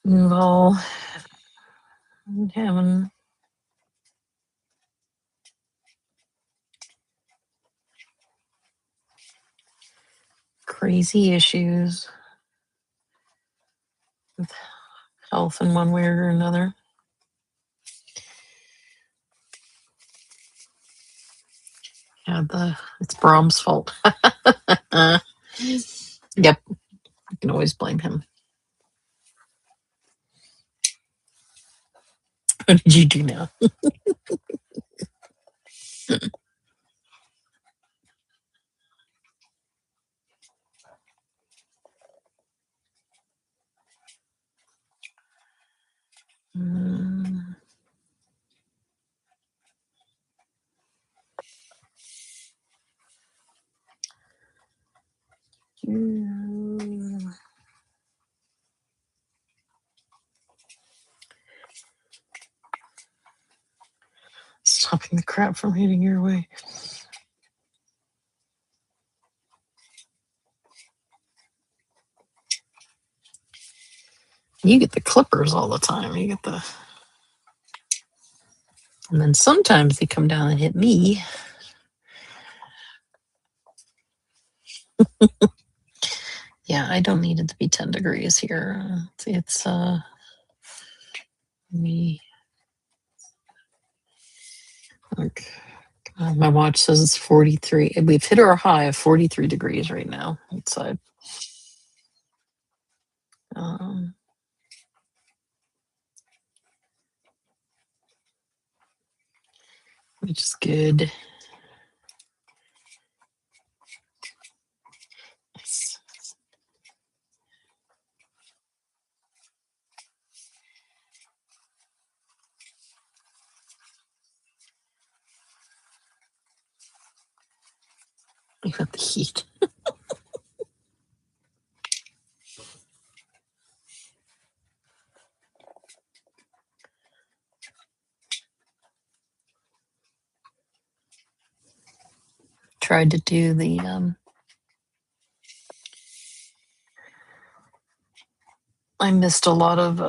Well, I'm having crazy issues with health in one way or another. Yeah, it's Brahms' fault. Yep, I can always blame him. What did you do now? Mm. Stopping the crap from hitting your way. You get the clippers all the time. You get the, and then sometimes they come down and hit me. Yeah, I don't need it to be 10 degrees here. It's me. Okay. My watch says it's 43. We've hit our high of 43 degrees right now outside. Which is good. Nice. You got the heat. Tried to do the I missed a lot of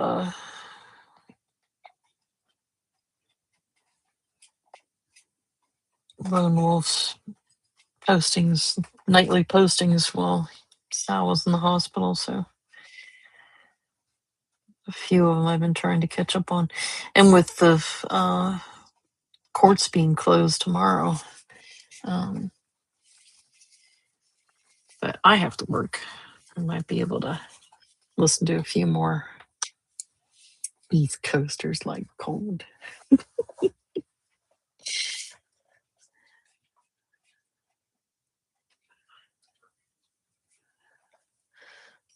Lone Wolf's postings, nightly postings while Sal was in the hospital, so a few of them I've been trying to catch up on. And with the courts being closed tomorrow, but I have to work. I might be able to listen to a few more East Coasters like cold.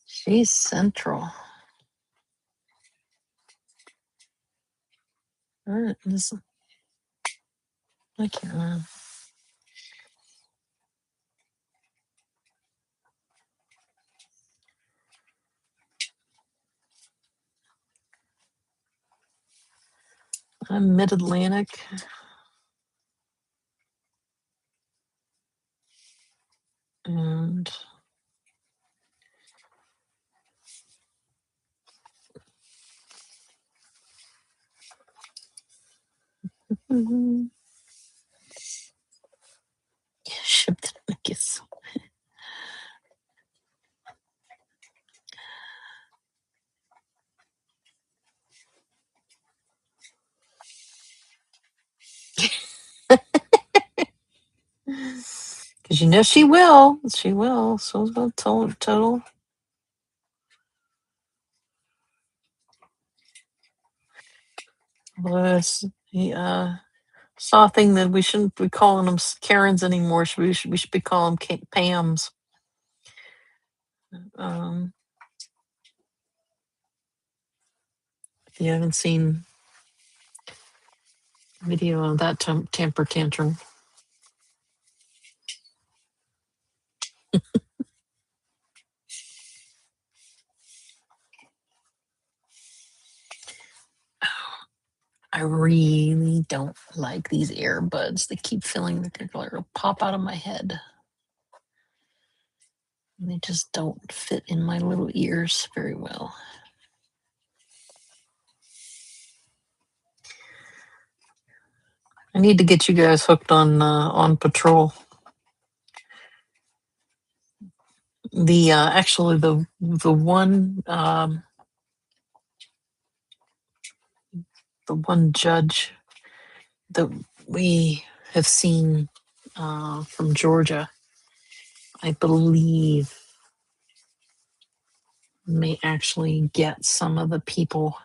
She's central. This, I can't remember. I'm mid-Atlantic. And Mm-hmm. Shipped in a kiss. Because you know she will. She will. So about total. Was he saw a thing that we shouldn't be calling them Karens anymore. We should be calling them Pams. If you haven't seen video of that temper tantrum. I really don't like these earbuds. They keep feeling like they're going to pop out of my head. And they just don't fit in my little ears very well. I need to get you guys hooked on Patrol. The actually the one the one judge that we have seen from Georgia, I believe, may actually get some of the people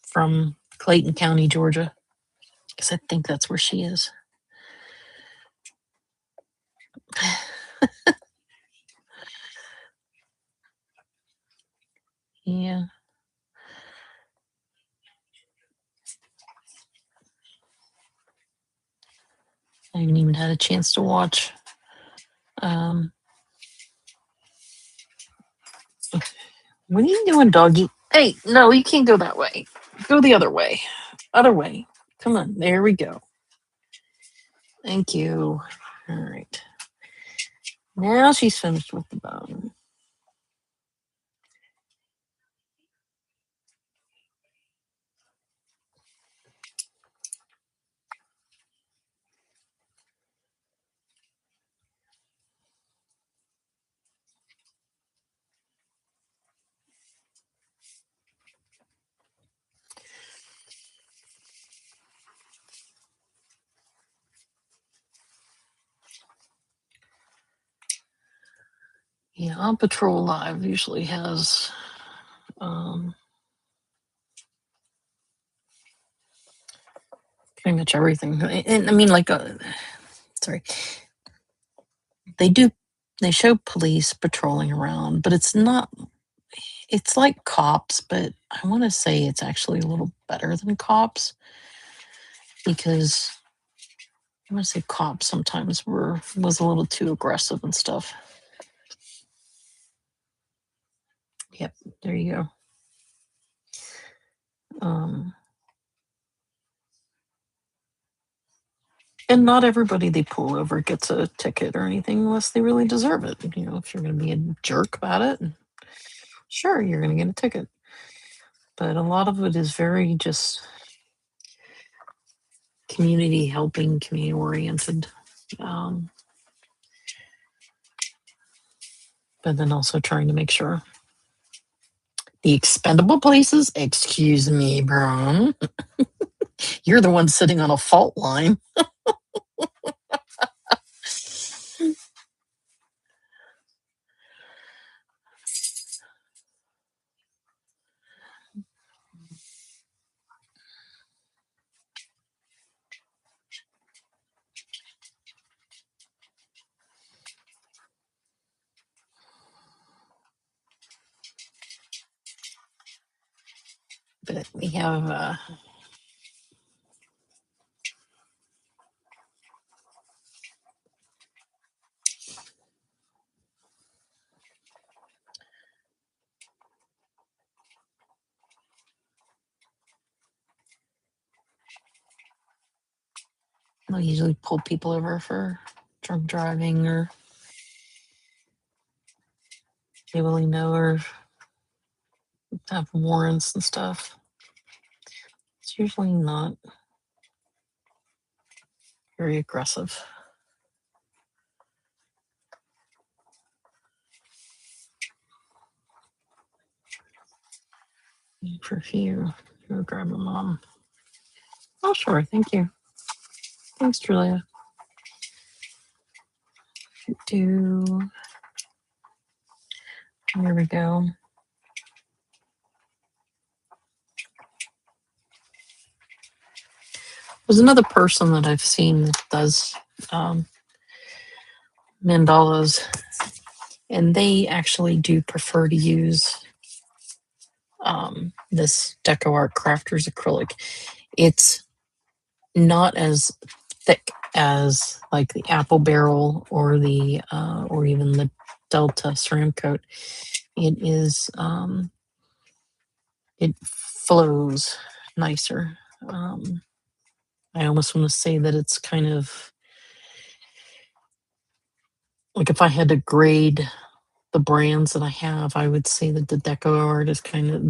from Clayton County, Georgia, because I think that's where she is. Yeah. I haven't even had a chance to watch. What are you doing, doggy? Hey, no, you can't go that way. Go the other way. Other way. Come on. There we go. Thank you. All right. Now she's finished with the bone. Yeah, On Patrol Live usually has pretty much everything. And I mean, like, sorry, they show police patrolling around, but it's not, it's like cops, but I want to say it's actually a little better than cops because I want to say cops sometimes was a little too aggressive and stuff. Yep, there you go. And not everybody they pull over gets a ticket or anything unless they really deserve it. You know, if you're going to be a jerk about it, sure, you're going to get a ticket. But a lot of it is very just community helping, community oriented. But then also trying to make sure the expendable places, excuse me, bro. You're the one sitting on a fault line. But we have they'll usually pull people over for drunk driving or they really know or have warrants and stuff. It's It's usually not very aggressive. For a few, you'll grab a mom. Oh, sure. Thank you. Thanks, Julia. Here we go. There's another person that I've seen that does mandalas, and they actually do prefer to use this DecoArt Crafters acrylic. It's not as thick as like the apple barrel or the or even the Delta Ceramcoat. It is it flows nicer. I almost want to say that it's kind of like if I had to grade the brands that I have, I would say that the DecoArt is kind of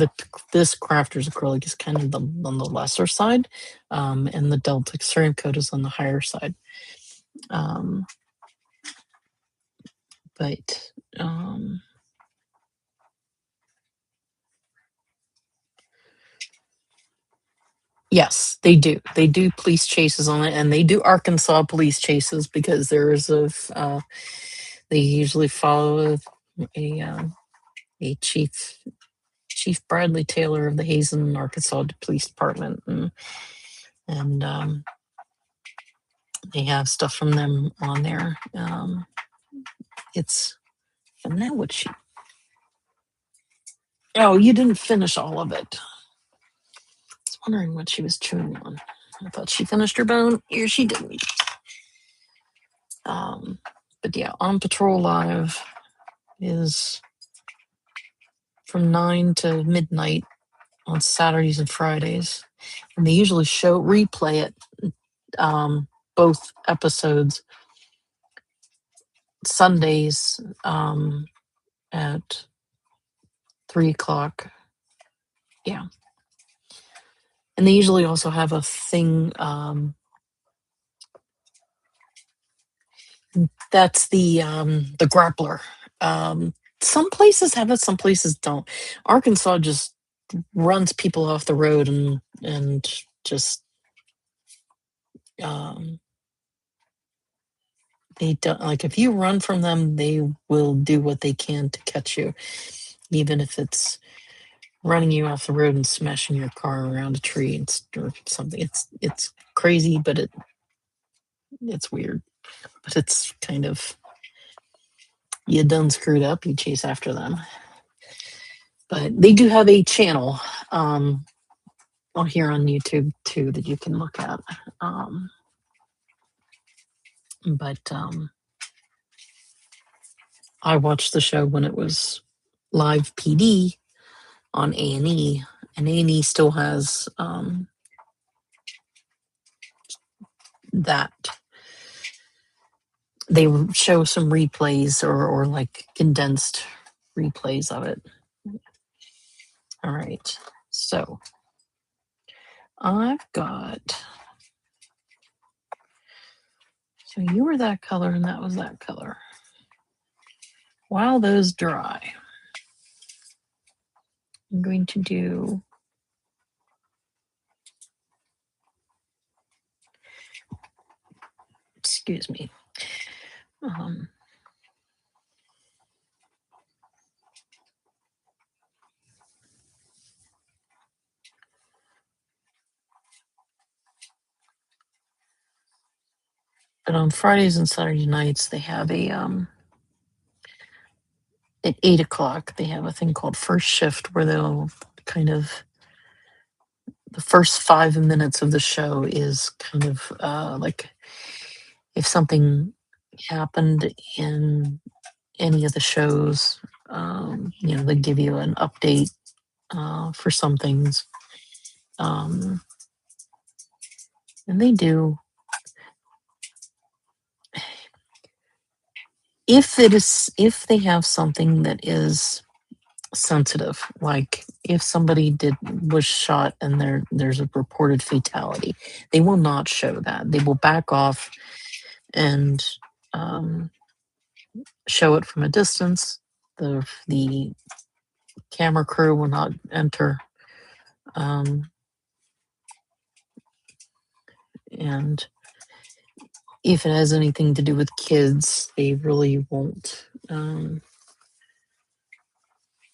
this Crafters acrylic is kind of on the lesser side, and the Delta Ceramcoat is on the higher side. But yes, they do. They do police chases on it, and they do Arkansas police chases because there's they usually follow a Chief Bradley Taylor of the Hazen, Arkansas Police Department, and they have stuff from them on there. It's and now what she? Oh, you didn't finish all of it. I was wondering what she was chewing on. I thought she finished her bone. Here she didn't. But yeah, On Patrol Live is from 9 to midnight on Saturdays and Fridays, and they usually replay it, both episodes Sundays at 3 o'clock. Yeah, and they usually also have a thing. That's the grappler. Some places have it, some places don't. Arkansas just runs people off the road and just they don't like if you run from them, they will do what they can to catch you, even if it's running you off the road and smashing your car around a tree or something. It's crazy, but it's weird. But it's kind of you done screwed up, you chase after them. But they do have a channel on here on YouTube too that you can look at. But I watched the show when it was live PD on A&E, and A&E still has that. They show some replays or like condensed replays of it. All right, so I've got. So you were that color and that was that color. While those dry, I'm going to do excuse me. But on Fridays and Saturday nights, they have a at 8 o'clock, they have a thing called First Shift where they'll kind of the first 5 minutes of the show is kind of like if something happened in any of the shows, they give you an update for some things. And they do. If they have something that is sensitive. Like if somebody was shot and there's a reported fatality, they will not show that. They will back off and um, show it from a distance. The camera crew will not enter. And if it has anything to do with kids, they really won't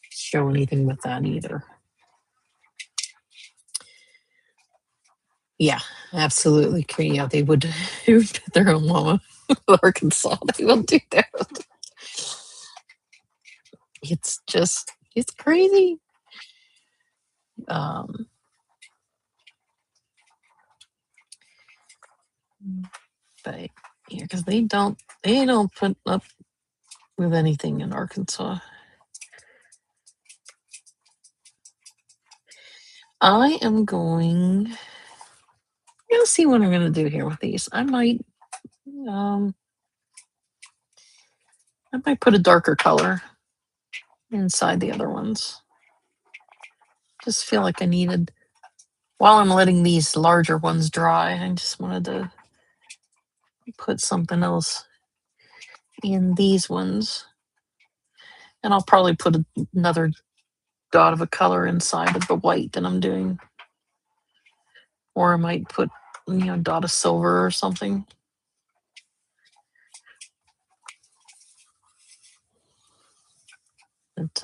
show anything with that either. Yeah, absolutely. Yeah, they would put their own mama with Arkansas. They will do that. It's crazy. But yeah, because they don't put up with anything in Arkansas. I am going. I'll see what I'm going to do here with these. I might put a darker color inside the other ones. Just feel like I needed, while I'm letting these larger ones dry, I just wanted to put something else in these ones. And I'll probably put another dot of a color inside of the white that I'm doing. Or I might put, a dot of silver or something. But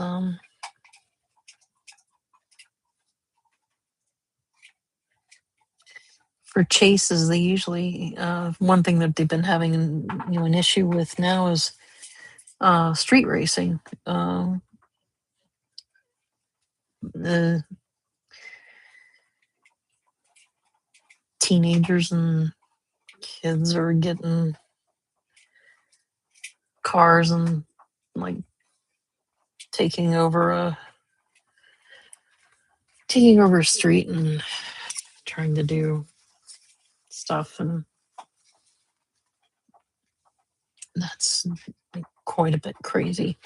for chases, they usually one thing that they've been having an issue with now is street racing. The teenagers and kids are getting cars and like taking over a street and trying to do stuff, and that's quite a bit crazy.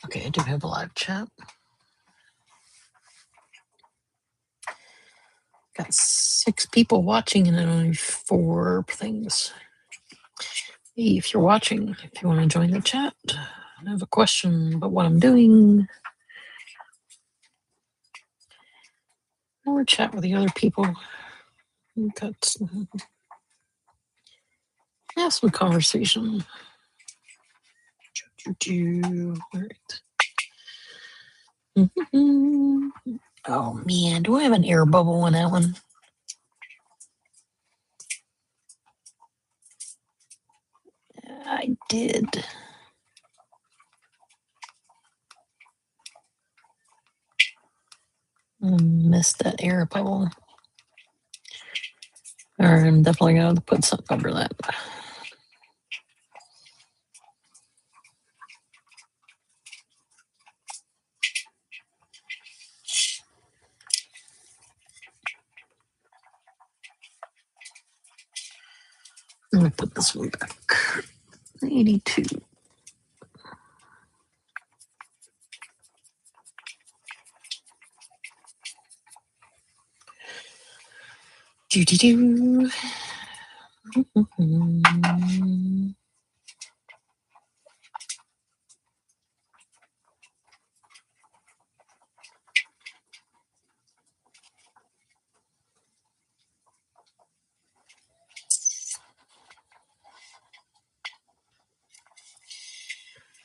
Okay, I do have a live chat. Got 6 people watching and only 4 things. Hey, if you're watching, if you want to join the chat, I have a question about what I'm doing, or chat with the other people. We've got have some conversation. All right. Oh man, do I have an air bubble on that one? I did. Missed that air bubble. Or I'm definitely going to put something over that. I'm going to put this one back. 82. Do-do-do.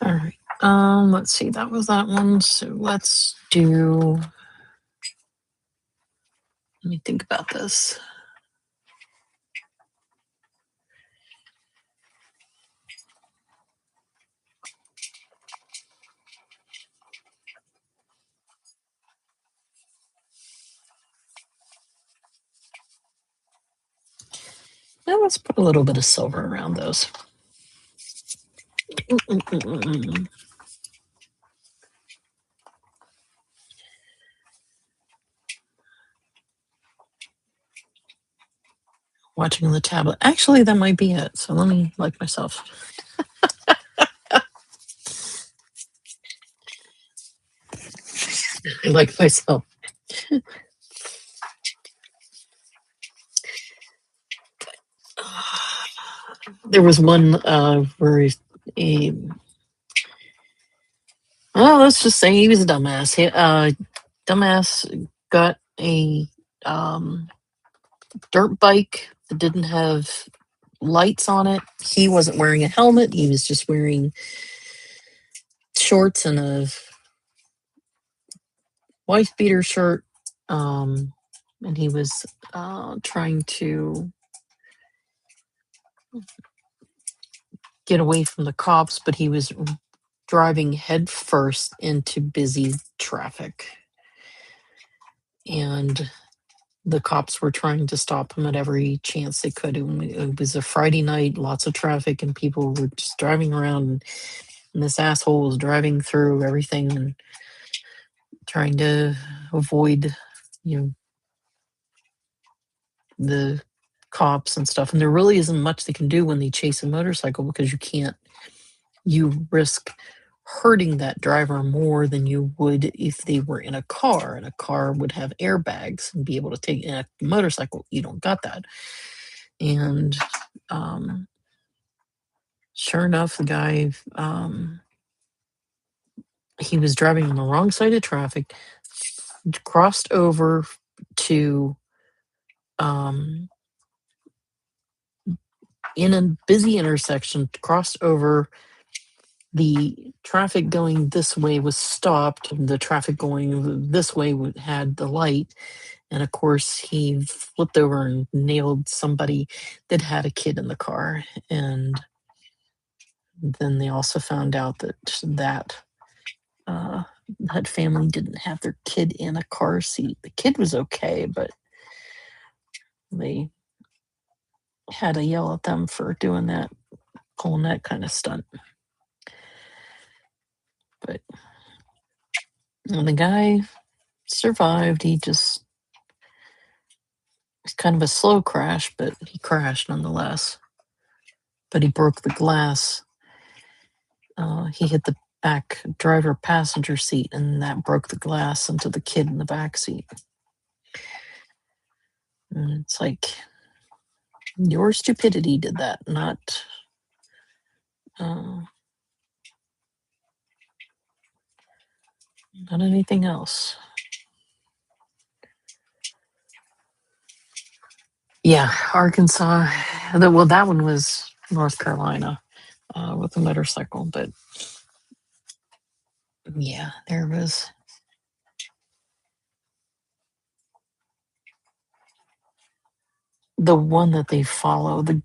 All right. Let's see. That was that one. So let's do. Let me think about this. Now let's put a little bit of silver around those. Watching the tablet. Actually, that might be it. So let me like myself. Like myself. There was one where well, let's just say he was a dumbass. Dumbass got a dirt bike that didn't have lights on it. He wasn't wearing a helmet. He was just wearing shorts and a wife beater shirt. And he was trying to get away from the cops, but he was driving head first into busy traffic. And the cops were trying to stop him at every chance they could. It was a Friday night, lots of traffic, and people were just driving around. And this asshole was driving through everything and trying to avoid, you know, the cops and stuff. And there really isn't much they can do when they chase a motorcycle because you risk hurting that driver more than you would if they were in a car, and a car would have airbags and be able to take. In a motorcycle, you don't got that. And sure enough, the guy, he was driving on the wrong side of traffic, crossed over to in a busy intersection, crossed over. The traffic going this way was stopped. The traffic going this way had the light. And of course, he flipped over and nailed somebody that had a kid in the car. And then they also found out that that family didn't have their kid in a car seat. The kid was okay, but they had to yell at them for doing that, pulling that kind of stunt. But the guy survived. It's kind of a slow crash, but he crashed nonetheless. But he broke the glass. He hit the back driver passenger seat, and that broke the glass into the kid in the back seat. And it's like, your stupidity did that, not anything else. Yeah, Arkansas. Well, that one was North Carolina with the motorcycle, but yeah, there was. The one that they follow, the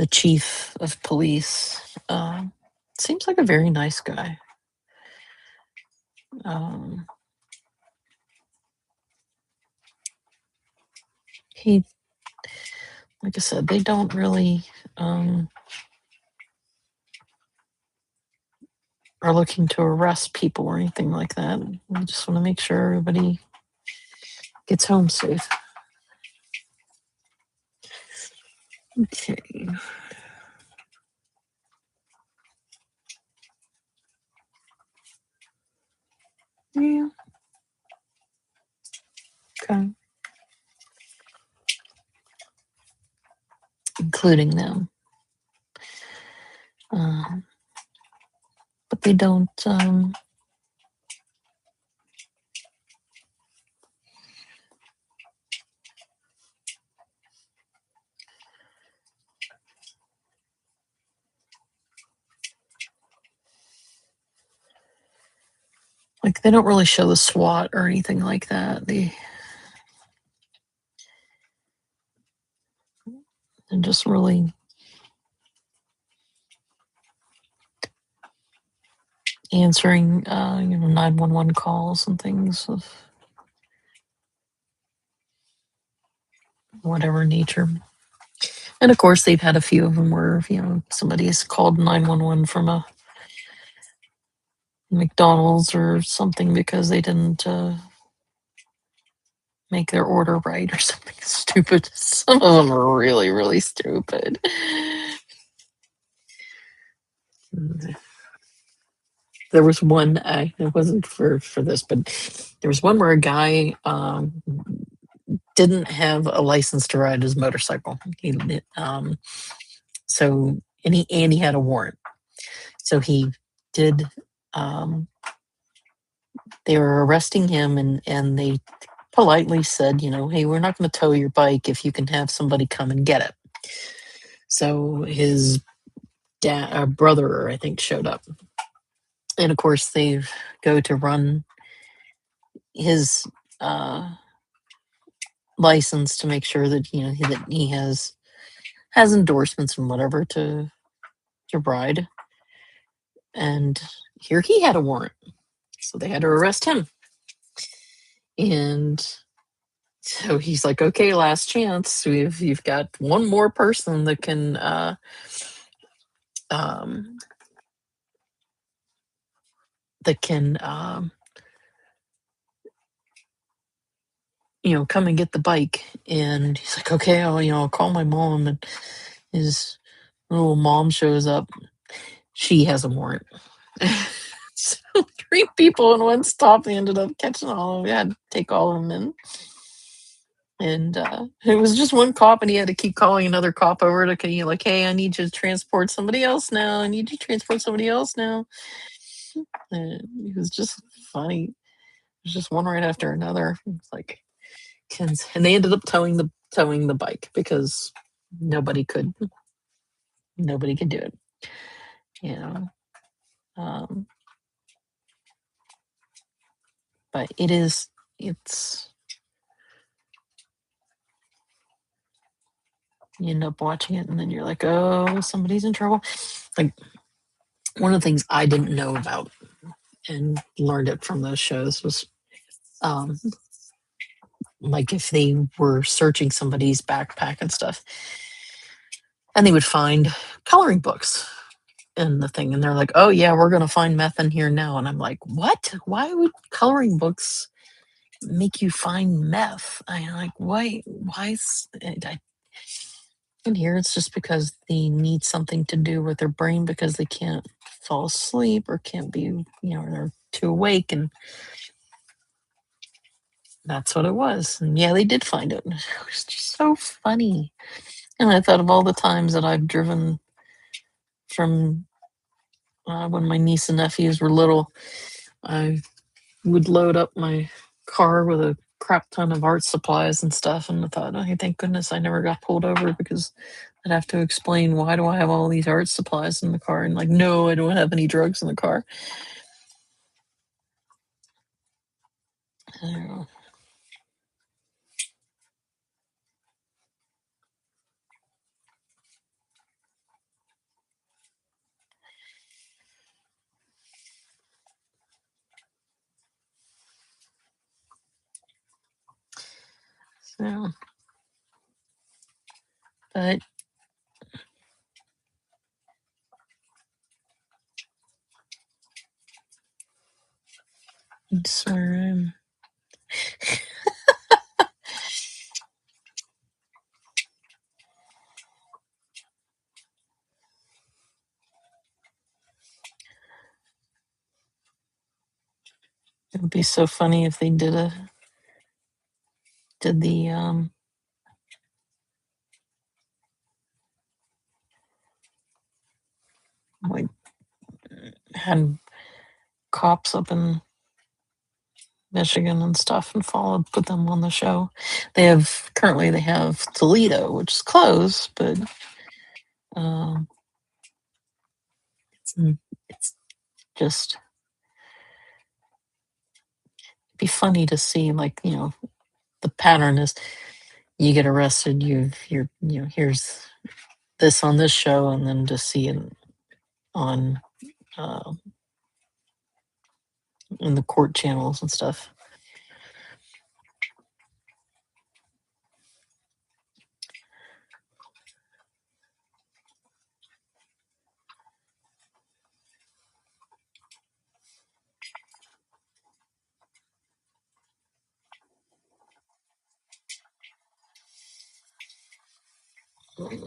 chief of police, seems like a very nice guy. He, like I said, they don't really are looking to arrest people or anything like that. We just want to make sure everybody gets home safe. Okay. Yeah. Okay. Including them. But they don't. Like, they don't really show the SWAT or anything like that. They're just really answering 911 calls and things. whatever nature. And of course, they've had a few of them where, somebody's called 911 from a McDonald's or something because they didn't make their order right or something stupid. Some of them are really, really stupid. There was one, it wasn't for this, but there was one where a guy didn't have a license to ride his motorcycle. So he had a warrant. So he did. They were arresting him, and they politely said, hey, we're not going to tow your bike if you can have somebody come and get it. So his brother, I think, showed up, and of course they go to run his license to make sure that that he has endorsements and whatever to ride. And here he had a warrant, so they had to arrest him. And so he's like, okay, last chance. You've got one more person that can come and get the bike. And he's like, okay, I'll call my mom. And his little mom shows up. She has a warrant. So 3 people in one stop. They ended up catching all of them. We had to take all of them in. And it was just one cop, and he had to keep calling another cop over to, like, hey, I need you to transport somebody else now. I need you to transport somebody else now. And it was just funny. It was just one right after another. It's like, and they ended up towing the bike because nobody could do it. But it's you end up watching it, and then you're like, oh, somebody's in trouble. Like, one of the things I didn't know about and learned it from those shows was like if they were searching somebody's backpack and stuff, and they would find coloring books in the thing, and they're like, oh yeah, we're gonna find meth in here now. And I'm like, what? Why would coloring books make you find meth? I'm like, why in here? It's just because they need something to do with their brain because they can't fall asleep or can't be, they're too awake, and that's what it was. And yeah, they did find it. It was just so funny. And I thought of all the times that I've driven from when my niece and nephews were little. I would load up my car with a crap ton of art supplies and stuff, and I thought, oh, thank goodness I never got pulled over, because I'd have to explain, why do I have all these art supplies in the car? And like, no, I don't have any drugs in the car. I don't know. So, but I swear it would be so funny if they did the like, had cops up in Michigan and stuff and put them on the show. They have Toledo, which is close, but it's just be funny to see, like, the pattern is you get arrested, here's this on this show, and then to see it on uh, in the court channels and stuff. Okay.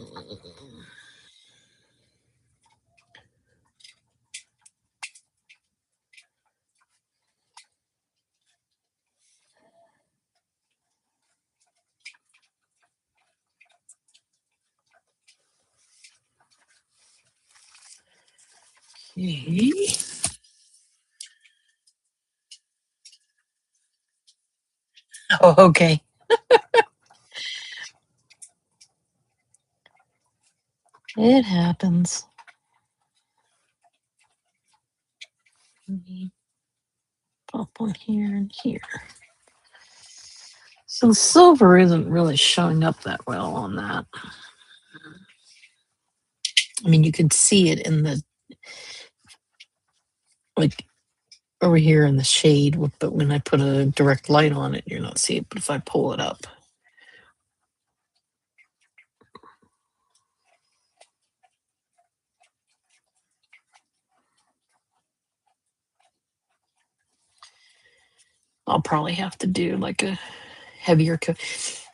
Oh, okay. It happens. Pop one here and here. So the silver isn't really showing up that well on that. I mean, you can see it in the, like, over here in the shade, but when I put a direct light on it, you're not seeing it. But if I pull it up, I'll probably have to do like a heavier coat,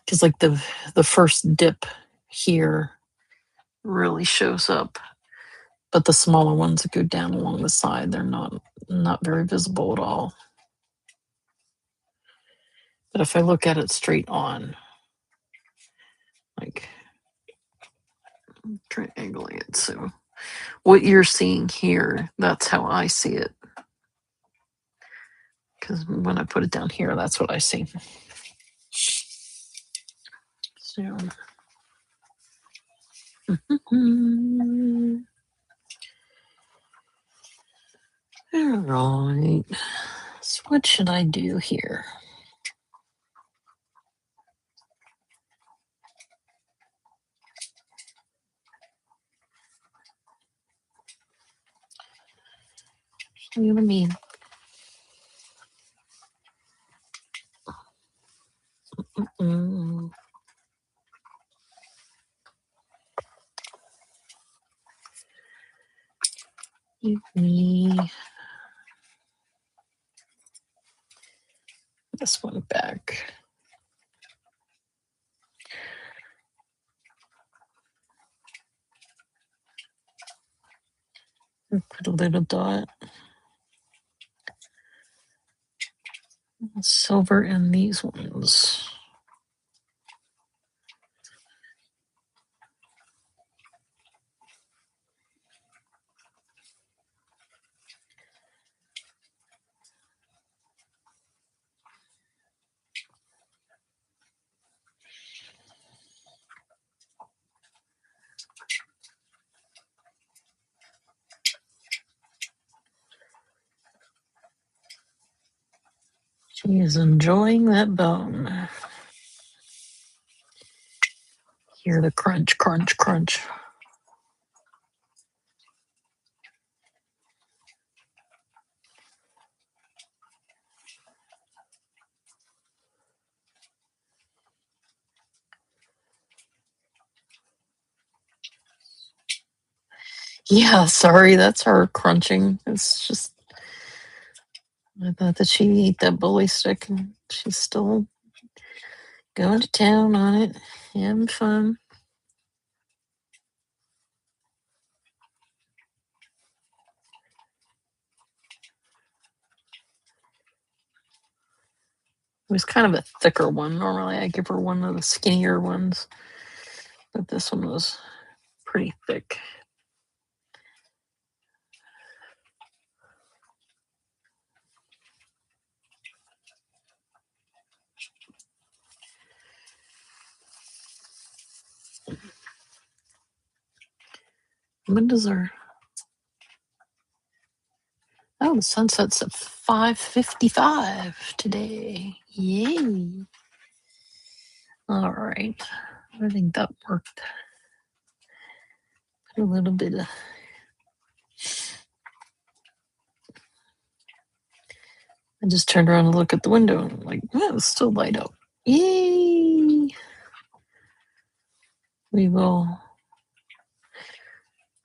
because like the first dip here really shows up, but the smaller ones that go down along the side, they're not very visible at all. But if I look at it straight on, like triangling it, so what you're seeing here, that's how I see it. Because when I put it down here, that's what I see. So, all right. So what should I do here? What do you mean? Give me this one back. Put a little dot. Silver in these ones. She is enjoying that bone. Hear the crunch, crunch, crunch. Yeah, sorry, that's her crunching. It's just, I thought that she ate that bully stick and she's still going to town on it, having fun. It was kind of a thicker one. Normally I give her one of the skinnier ones, but this one was pretty thick. When does our, oh, the sunset's at 5:55 today. Yay. All right. I think that worked. Put a little bit of, I just turned around and looked at the window and I'm like, oh, it's still light out. Yay. We will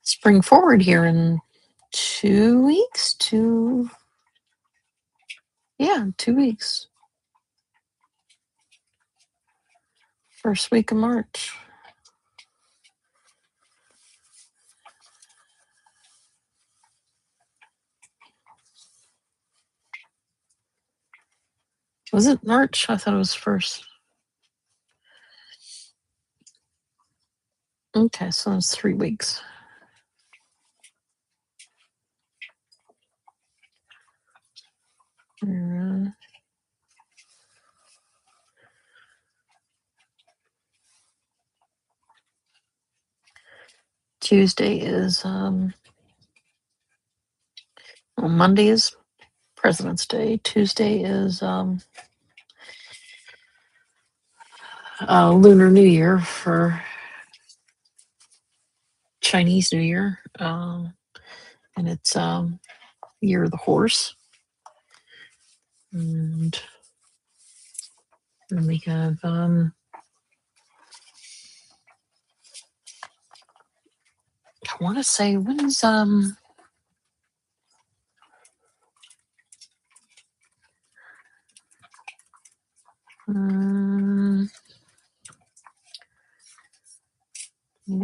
spring forward here in 2 weeks. 2 weeks. First week of March. Was it March? I thought it was first. Okay, so it's 3 weeks. Tuesday is well, Monday is President's Day. Tuesday is Lunar New Year for Chinese New Year, and it's Year of the Horse, and then we have I want to say when's the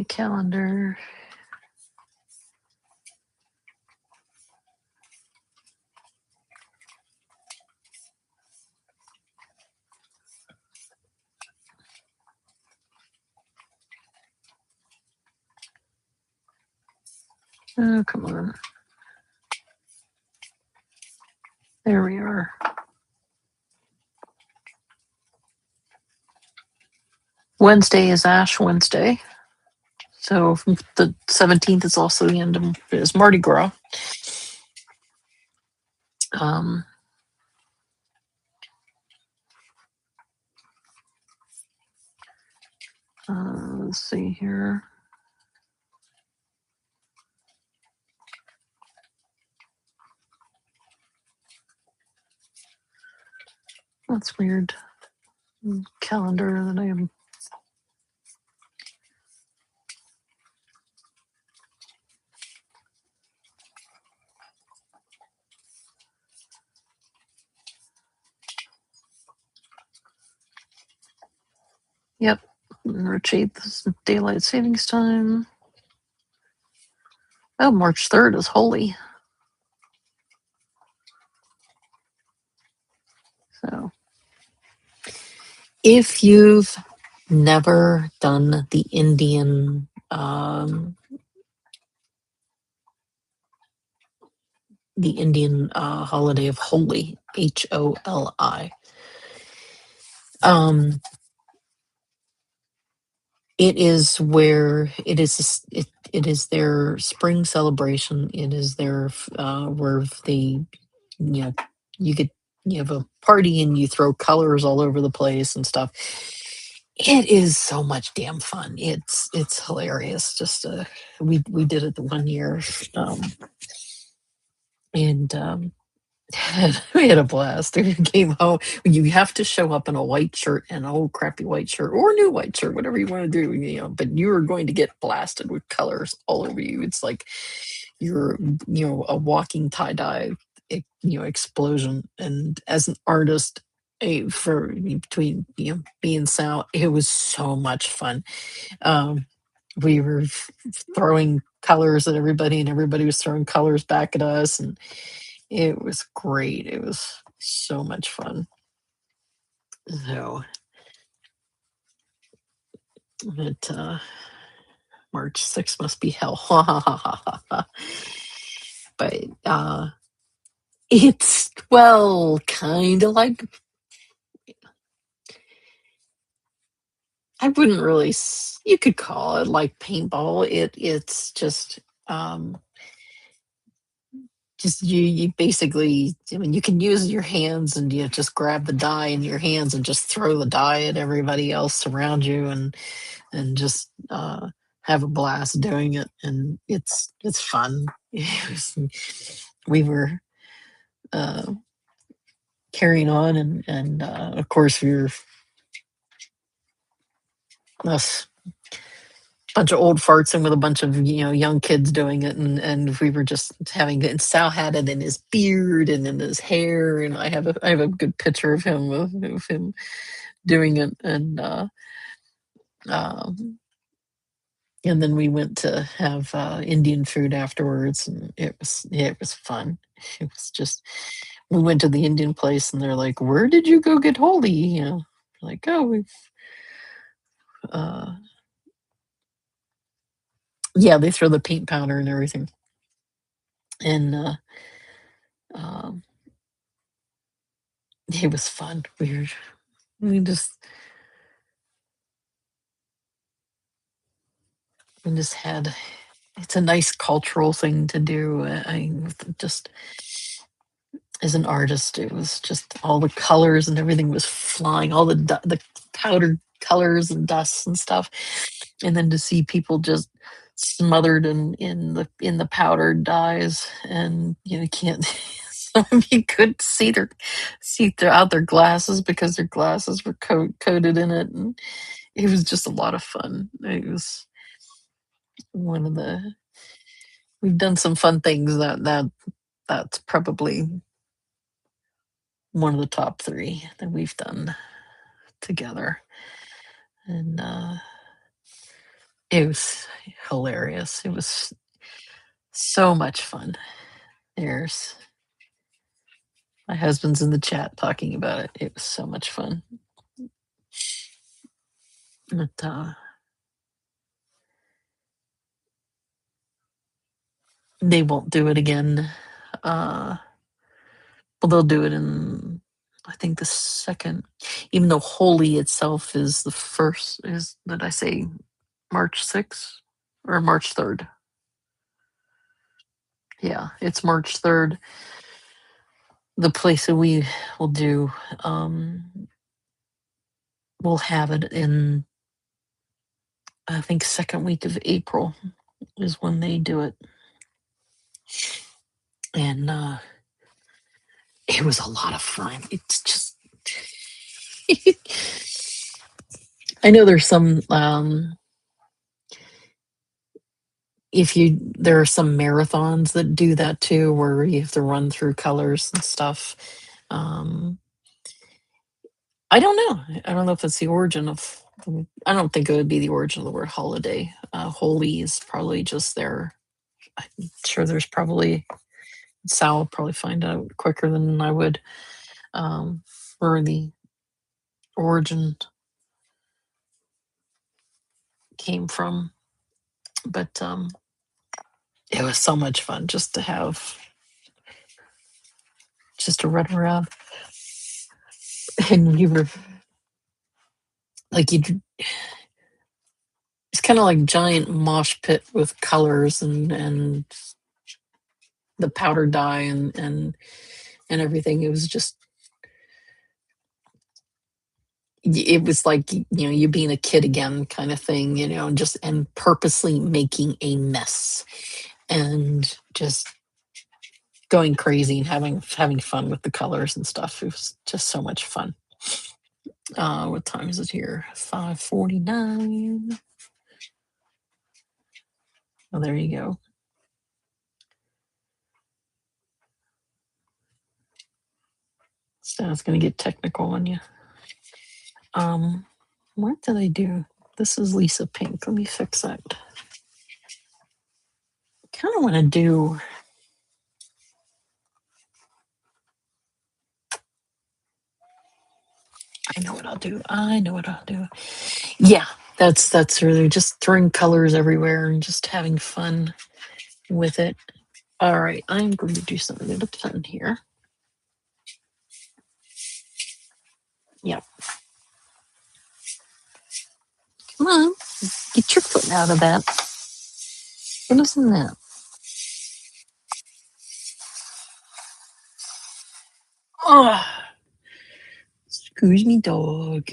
calendar. Oh, come on. There we are. Wednesday is Ash Wednesday. So the 17th is also the end of is Mardi Gras. Let's see here. That's weird. Calendar that I am. Yep. March 8th is daylight savings time. Oh, March 3rd is holy. So if you've never done the Indian holiday of Holi, Holi. It is where it is their spring celebration. It is their where they you get you have a party and you throw colors all over the place and stuff. It is so much damn fun. It's hilarious. Just we did it the one year, and we had a blast. We came home. You have to show up in a white shirt and an old crappy white shirt or a new white shirt, whatever you want to do, but you are going to get blasted with colors all over you. It's like you're, a walking tie-dye, explosion. And as an artist, for between, being Sal, it was so much fun. We were throwing colors at everybody and everybody was throwing colors back at us, and it was great. It was so much fun. So, but March 6th must be hell. But it's, well, kind of like, I wouldn't really, you could call it like paintball. It's just you basically, I mean, you can use your hands and you just grab the die in your hands and just throw the die at everybody else around you, and just have a blast doing it, and it's fun. We were carrying on, and of course we were us bunch of old farts and with a bunch of young kids doing it, and we were just having it. And Sal had it in his beard and in his hair, and I have a good picture of him doing it, um, and then we went to have Indian food afterwards, and it was fun. It was just We went to the Indian place and they're like, "Where did you go get holy?" You know, like, "Oh, we've." Uh, yeah, they throw the paint powder and everything, and um, it was fun. We just we just had. It's a nice cultural thing to do. I just as an artist, it was just all the colors and everything was flying, all the powdered colors and dusts and stuff, and then to see people just smothered in the powdered dyes, and you can't. Some of you could see throughout their glasses because their glasses were coated in it, and it was just a lot of fun. It was one of the we've done some fun things that's probably one of the top three that we've done together. And it was hilarious. It was so much fun. There's my husband's in the chat talking about it. It was so much fun. But they won't do it again. Well, they'll do it in, I think, the second, even though Holy itself is the first, is, did I say March 6th or March 3rd? Yeah, it's March 3rd. The place that we will do, we'll have it in, I think, second week of April is when they do it. And it was a lot of fun. It's just, I know there's some, there are some marathons that do that too, where you have to run through colors and stuff. Um, I don't know. I don't know if it's the origin of. I don't think it would be the origin of the word holiday. Holy is probably just there. I'm sure there's probably Sal will probably find out quicker than I would, where the origin came from. But it was so much fun just to have just to run around, and we were like you. It's kind of like giant mosh pit with colors and the powder dye and everything. It was just it was like you being a kid again kind of thing, and just and purposely making a mess and just going crazy and having fun with the colors and stuff. It was just so much fun. What time is it here? 5:49. Oh, there you go. So it's gonna get technical on you. What did I do? This is Lisa Pink. Let me fix that. Kind of want to do. I know what I'll do. I know what I'll do. Yeah, that's really just throwing colors everywhere and just having fun with it. All right, I'm going to do something a little fun here. Yep. Come on, get your foot out of that. What is in that? Oh, excuse me, dog.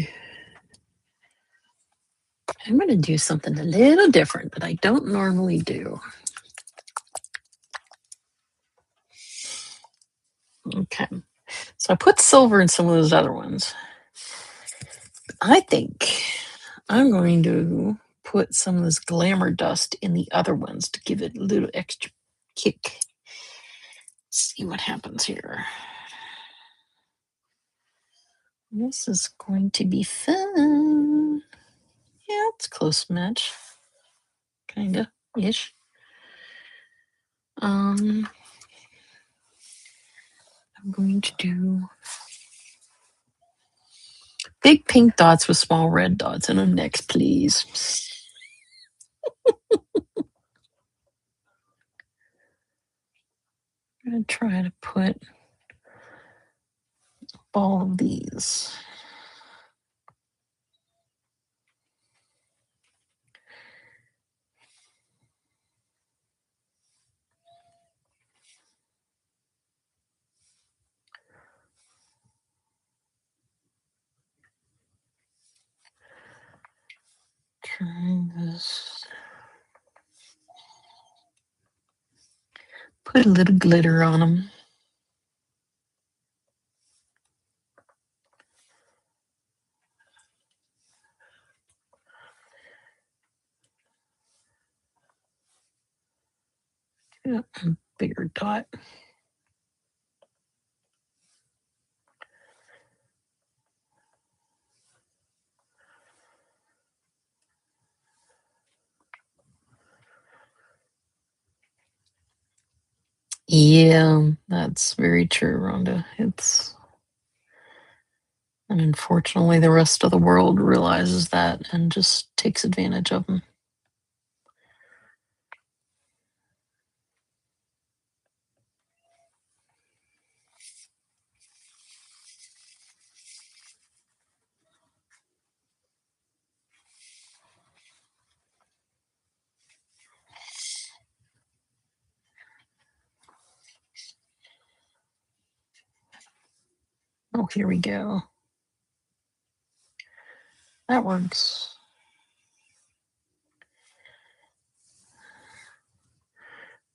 I'm going to do something a little different that I don't normally do. Okay. So I put silver in some of those other ones. I think I'm going to put some of this glamour dust in the other ones to give it a little extra kick. Let's see what happens here. This is going to be fun. Yeah, it's close match. Kinda ish. I'm going to do big pink dots with small red dots in them next, please. I'm going to try to put all of these. Trying this. Put a little glitter on them. Yeah, a bigger dot. Yeah, that's very true, Rhonda. And unfortunately, the rest of the world realizes that and just takes advantage of them. Oh, here we go. That works.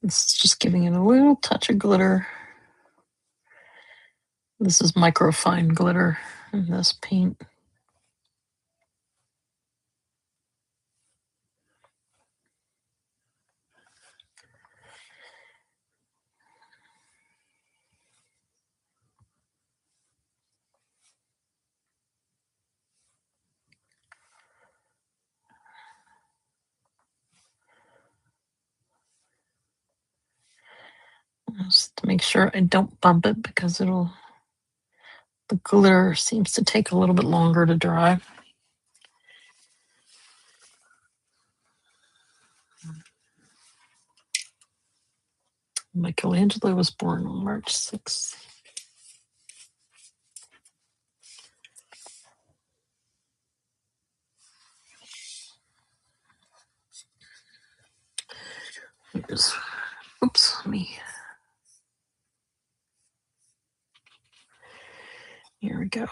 It's just giving it a little touch of glitter. This is microfine glitter in this paint. Just to make sure I don't bump it because the glitter seems to take a little bit longer to dry. Michelangelo was born on March 6th. Oops, me. Here we go.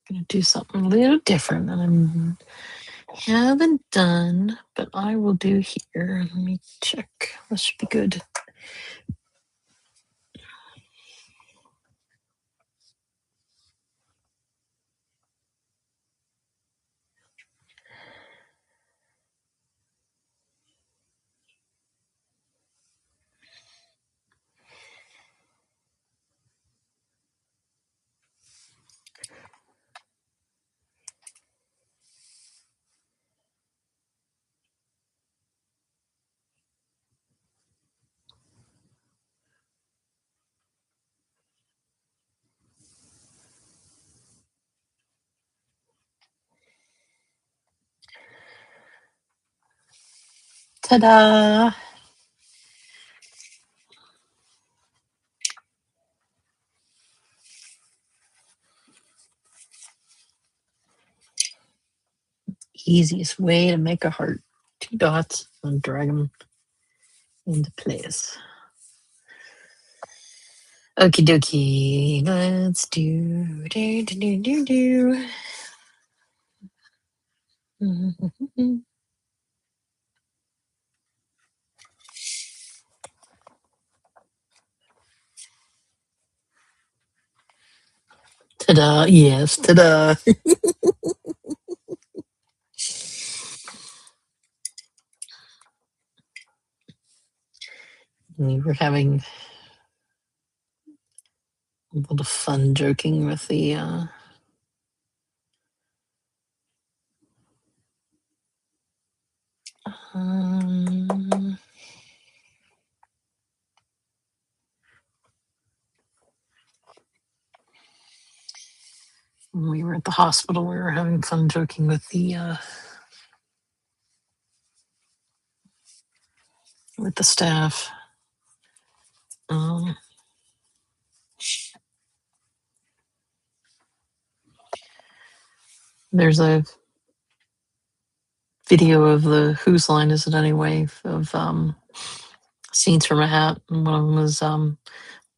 Gonna do something a little different than I haven't done, but I will do here. Let me check. This should be good. Ta-da! Easiest way to make a heart. 2 dots and drag them into place. Okie dokie. Let's do. Ta-da! Yes, ta-da! We were having a little fun joking with the when we were at the hospital. We were having fun joking with the staff. There's a video of the Whose Line Is It Anyway of scenes from a hat, and one of them was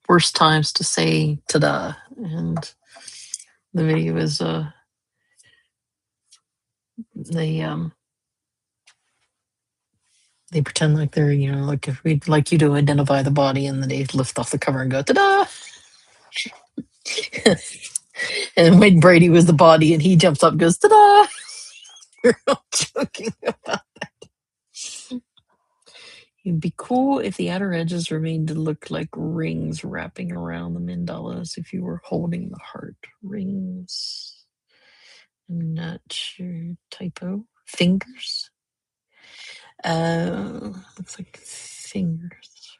worst times to say ta-da, and the video is they pretend like they're, like if we'd like you to identify the body, and then they lift off the cover and go ta-da. And when Brady was the body and he jumps up and goes ta-da. We're all joking about that. It'd be cool if the outer edges remained to look like rings wrapping around the mandalas if you were holding the heart. Rings. I'm not sure. Typo. Fingers. Looks like fingers.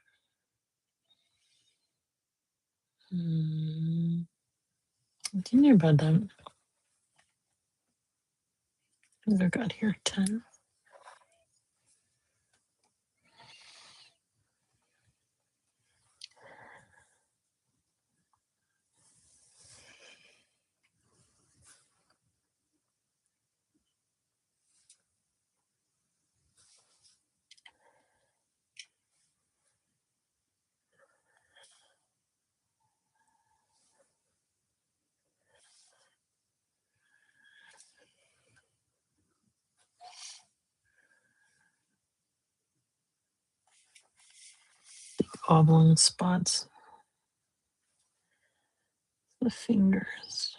What do you know about that? What have I got here? 10. Oblong spots. The fingers.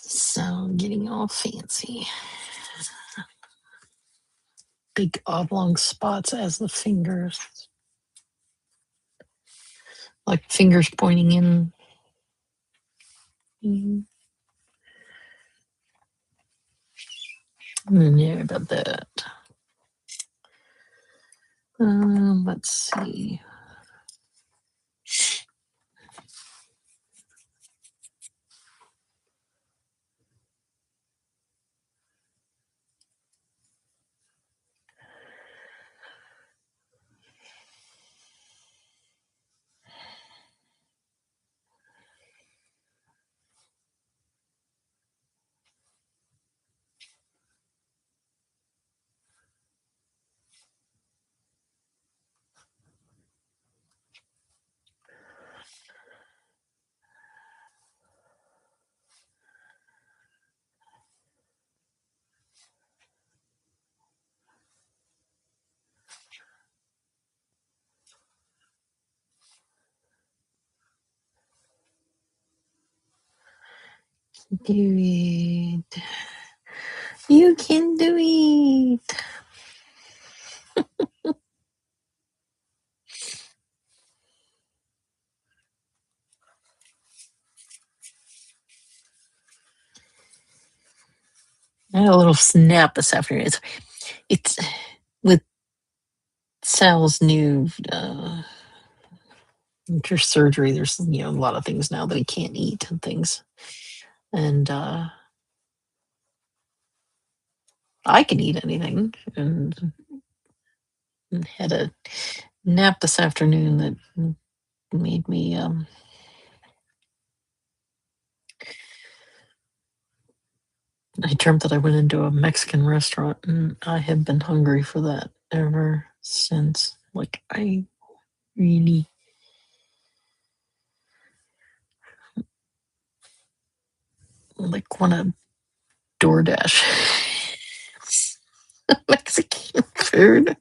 So getting all fancy. Big oblong spots as the fingers. Like fingers pointing in. Yeah, about that. Let's see. Do it. You can do it. I had a little snap this afternoon. It's with Sal's new after surgery. There's a lot of things now that he can't eat and things, and I can eat anything, and Had a nap this afternoon that made me I dreamt that I went into a Mexican restaurant, and I have been hungry for that ever since. Like, I really like want to DoorDash Mexican food,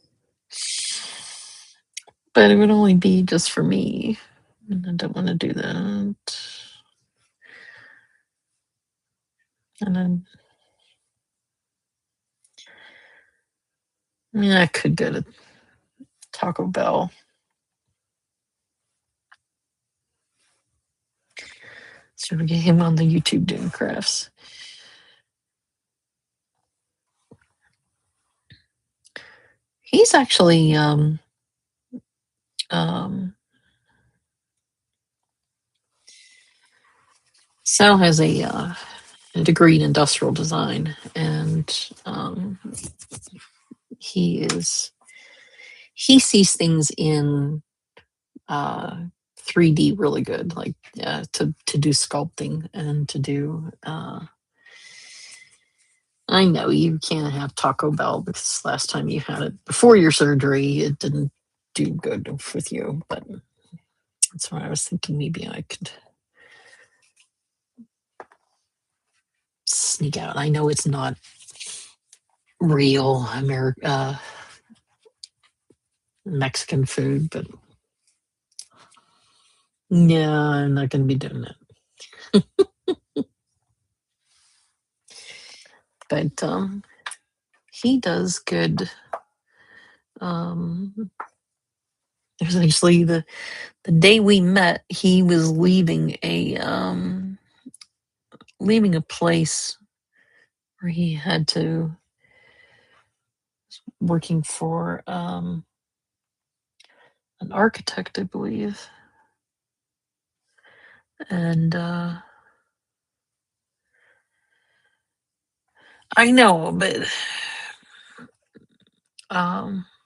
but it would only be just for me. And I don't want to do that. And then, I mean, I could go to Taco Bell. So we get him on the YouTube doing crafts. He's actually Sal has a degree in industrial design, and he sees things in uh, 3D really good, like to do sculpting and to do. I know you can't have Taco Bell because last time you had it before your surgery, it didn't do good with you. But that's why I was thinking maybe I could sneak out. I know it's not real Mexican food, but yeah, I'm not going to be doing that. But he does good. There's actually the day we met, he was leaving a place where he had to working for an architect, I believe, and I know, but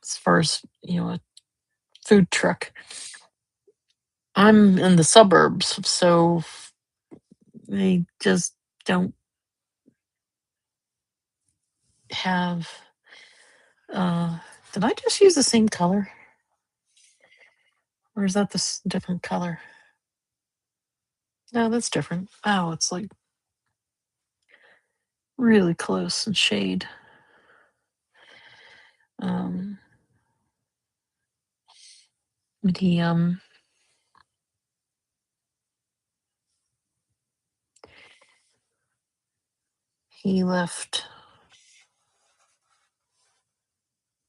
as far as a food truck, I'm in the suburbs, so they just don't have. Did I just use the same color, or is that this different color? No, that's different. Oh, it's like really close in shade. Um, but he left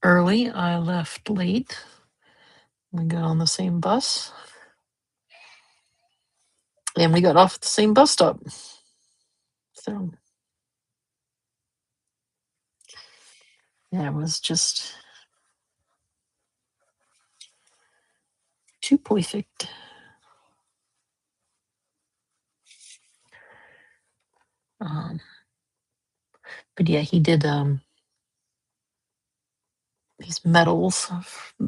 early. I left late. We got on the same bus, and we got off at the same bus stop. So yeah, it was just too perfect. But yeah, he did these medals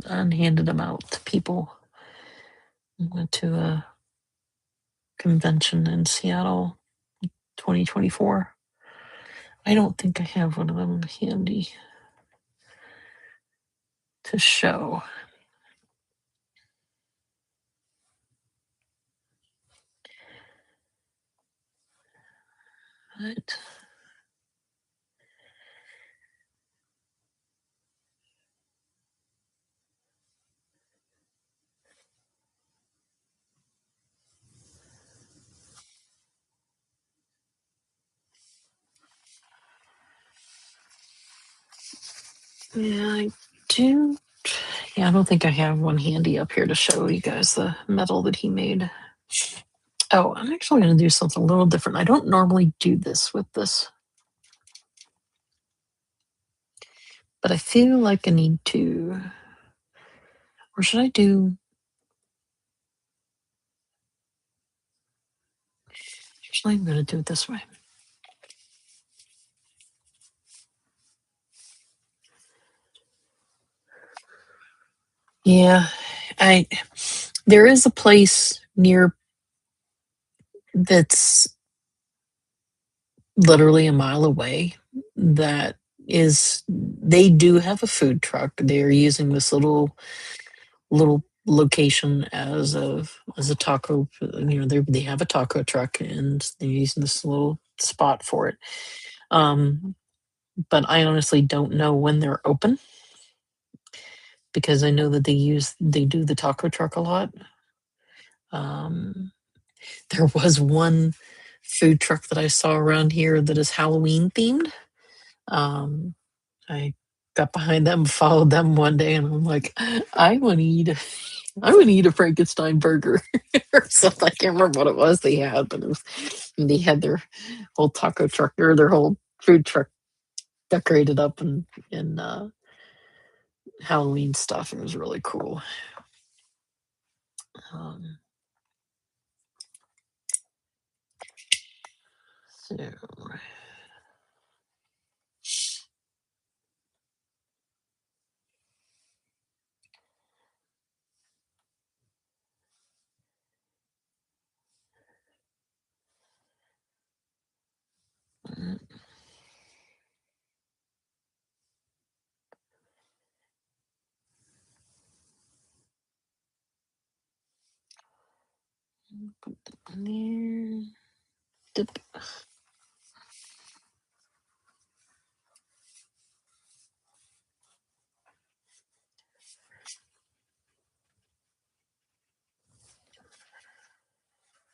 and handed them out to people. Went to a convention in Seattle, 2024. I don't think I have one of them handy to show. But yeah, I do. Yeah, I don't think I have one handy up here to show you guys the medal that he made. Oh, I'm actually going to do something a little different. I don't normally do this with this, but I feel like I need to. Or should I do? Actually, I'm going to do it this way. Yeah, I there is a place near that's literally a mile away that is they do have a food truck. They're using this little location as a taco, they have a taco truck and they're using this little spot for it. Um, but I honestly don't know when they're open because I know that they do the taco truck a lot. Um, there was one food truck that I saw around here that is Halloween themed. I got behind them, followed them one day, and I'm like, I want to eat. I want to eat a Frankenstein burger or something. I can't remember what it was they had, but they had their whole taco truck or their whole food truck decorated up in Halloween stuff. It was really cool. Um, so put that in there. Dip.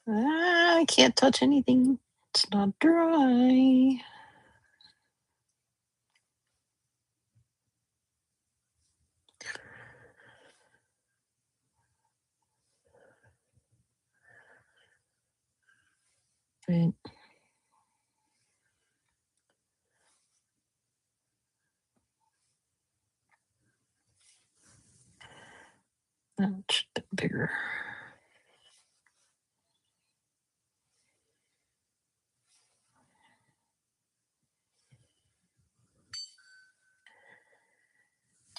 I can't touch anything. It's not dry. Right. That should be bigger.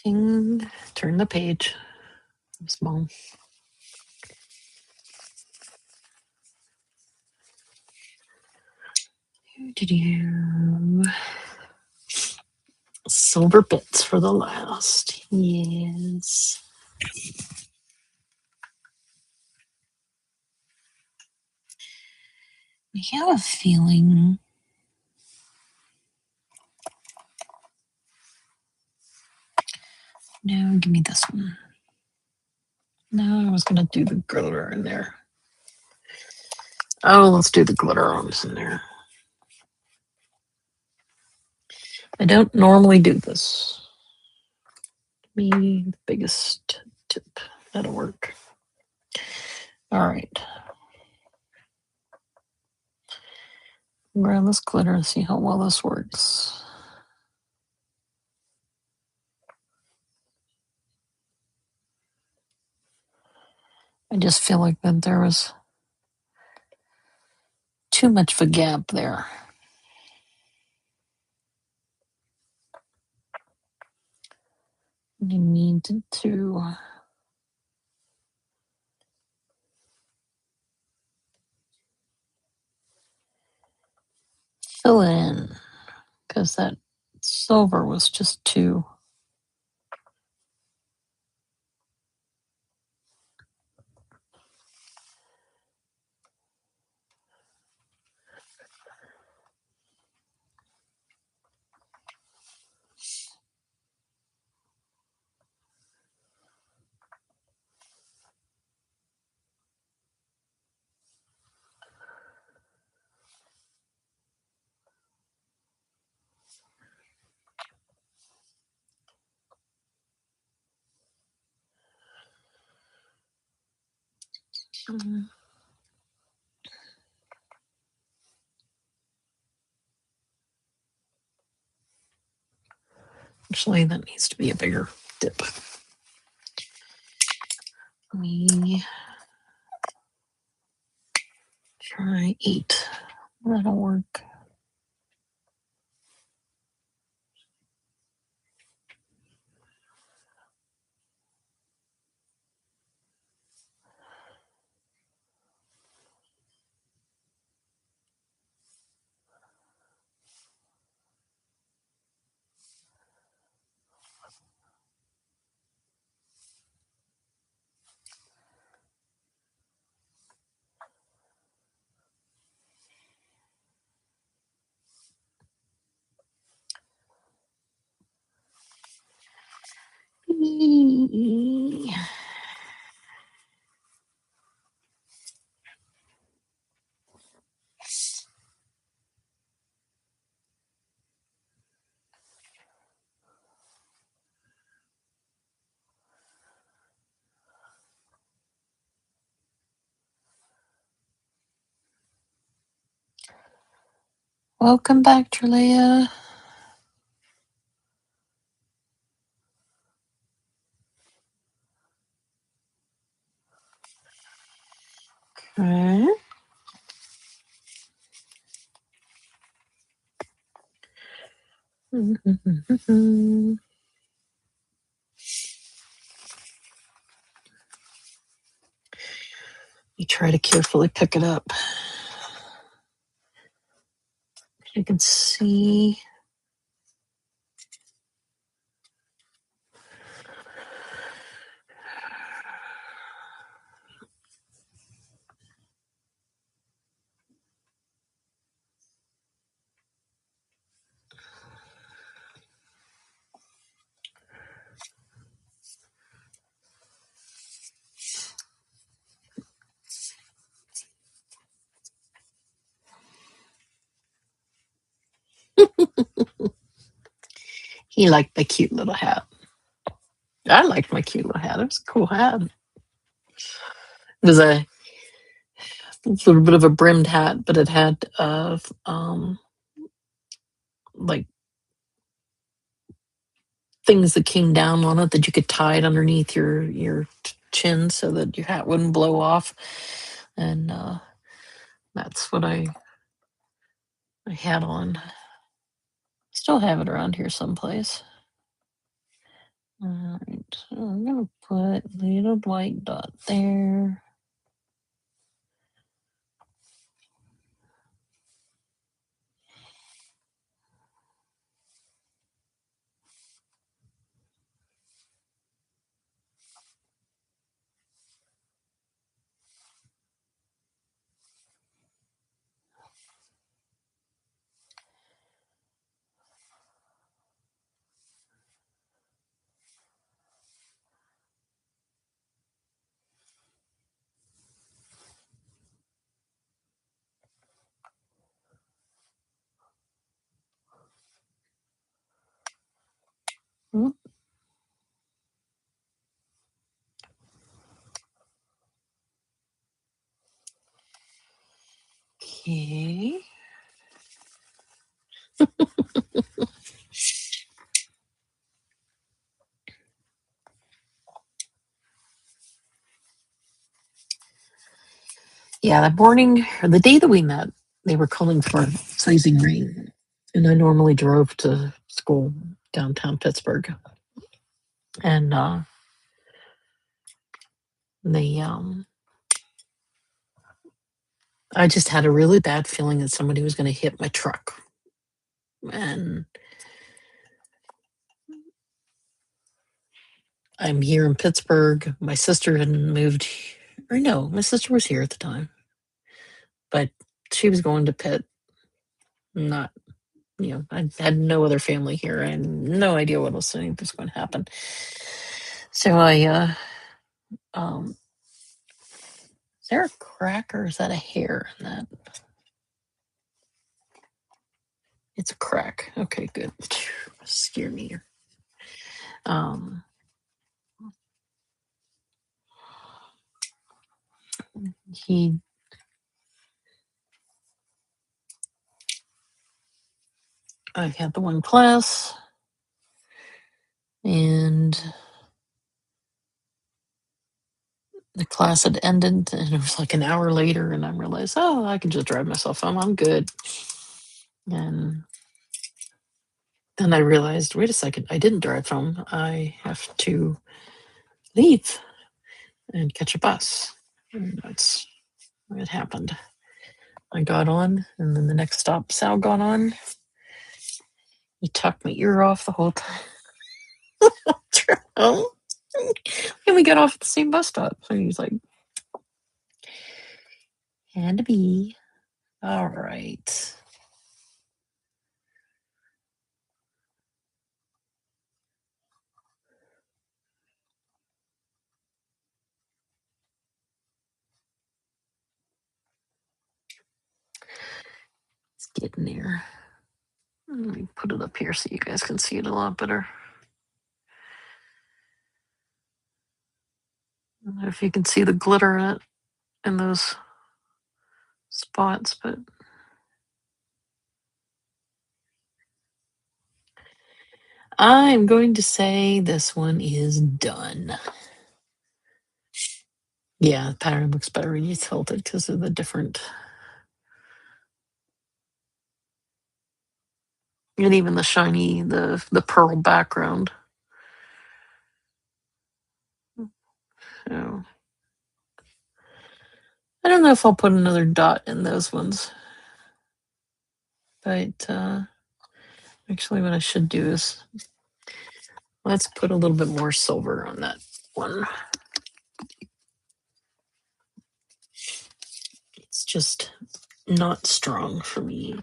Ding. Turn the page. Small. Do silver bits for the last. Yes. I have a feeling. No, give me this one. No, I was gonna do the glitter in there. Oh, let's do the glitter on this in there. I don't normally do this. Me, the biggest tip. That'll work. All right. Grab this glitter and see how well this works. I just feel like that there was too much of a gap there. You need to fill it in because that silver was just too. Actually, that needs to be a bigger dip. We try 8. That'll work. Welcome back, Trelea. Okay. You try to carefully pick it up. You can see. He liked my cute little hat. I liked my cute little hat. It was a cool hat. It was a little bit of a brimmed hat, but it had like things that came down on it that you could tie it underneath your chin so that your hat wouldn't blow off. And that's what I had on. Still have it around here someplace. All right, so I'm gonna put a little white dot there. Okay. Yeah, the morning or the day that we met, they were calling for sizing rain, and I normally drove to school downtown Pittsburgh, and they I just had a really bad feeling that somebody was going to hit my truck, and I'm here in Pittsburgh. My sister hadn't moved, or no, my sister was here at the time, but she was going to Pitt. Not, I had no other family here. I had no idea what was going to happen. So I, is there a crack or is that a hair in that? It's a crack. Okay, good. Scare me here. He I had the one class, and the class had ended, and it was like an hour later, and I realized, oh, I can just drive myself home. I'm good. And then I realized, wait a second, I didn't drive home. I have to leave and catch a bus. And that's what happened. I got on, and then the next stop, Sal got on. He talked my ear off the whole time. And we got off at the same bus stop. So he's like, had to be. All right. It's getting there. Let me put it up here so you guys can see it a lot better. I don't know if you can see the glitter in those spots, but I'm going to say this one is done. Yeah, the pattern looks better when you tilt it because of the different, and even the shiny, the pearl background. So I don't know if I'll put another dot in those ones, but actually what I should do is let's put a little bit more silver on that one. It's just not strong for me.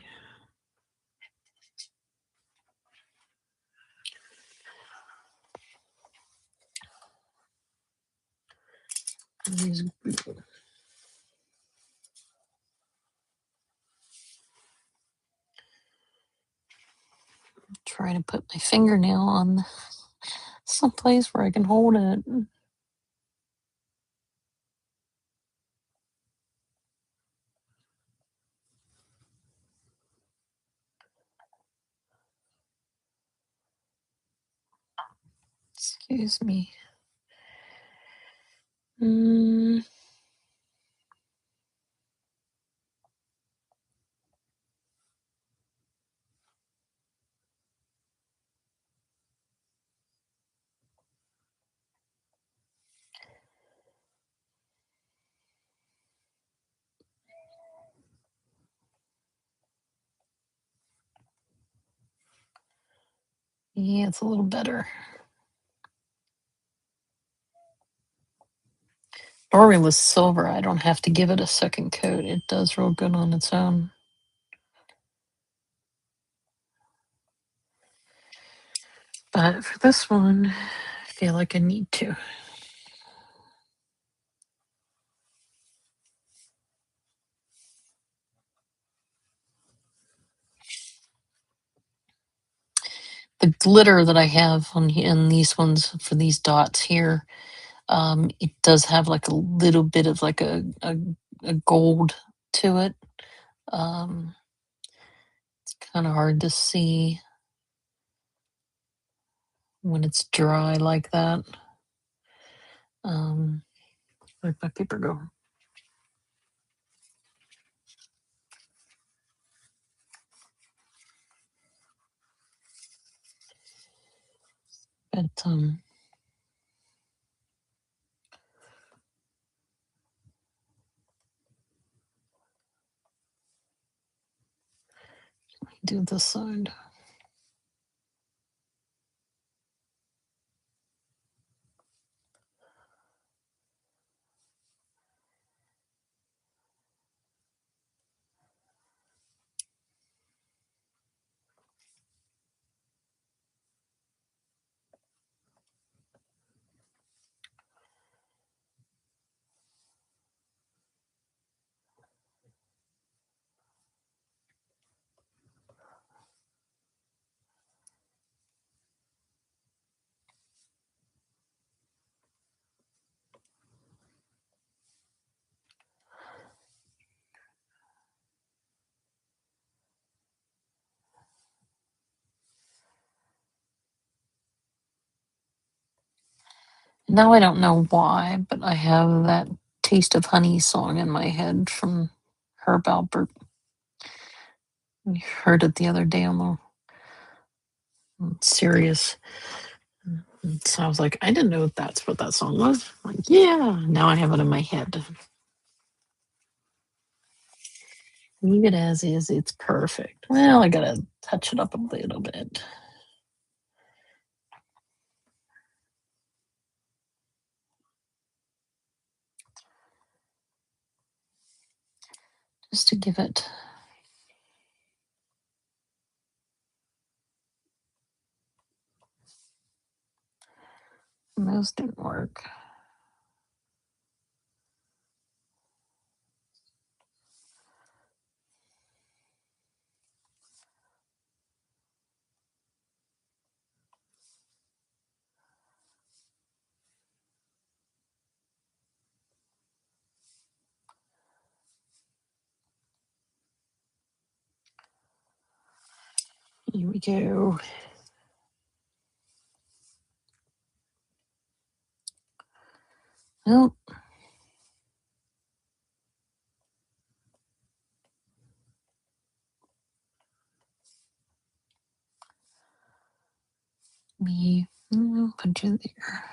Try to put my fingernail on someplace where I can hold it. Excuse me. Yeah, it's a little better. Normally with silver, I don't have to give it a second coat. It does real good on its own. But for this one, I feel like I need to. The glitter that I have in these ones for these dots here, it does have like a little bit of like a gold to it. It's kind of hard to see when it's dry like that. Where'd my paper go? But do this side. Now I don't know why, but I have that Taste of Honey song in my head from Herb Alpert. We heard it the other day on the Sirius. So I was like, I didn't know that's what that song was. I'm like, yeah, now I have it in my head. Leave it as is. It's perfect. Well, I gotta touch it up a little bit. Just to give it. Those didn't work. Here we go. Well, me put you there.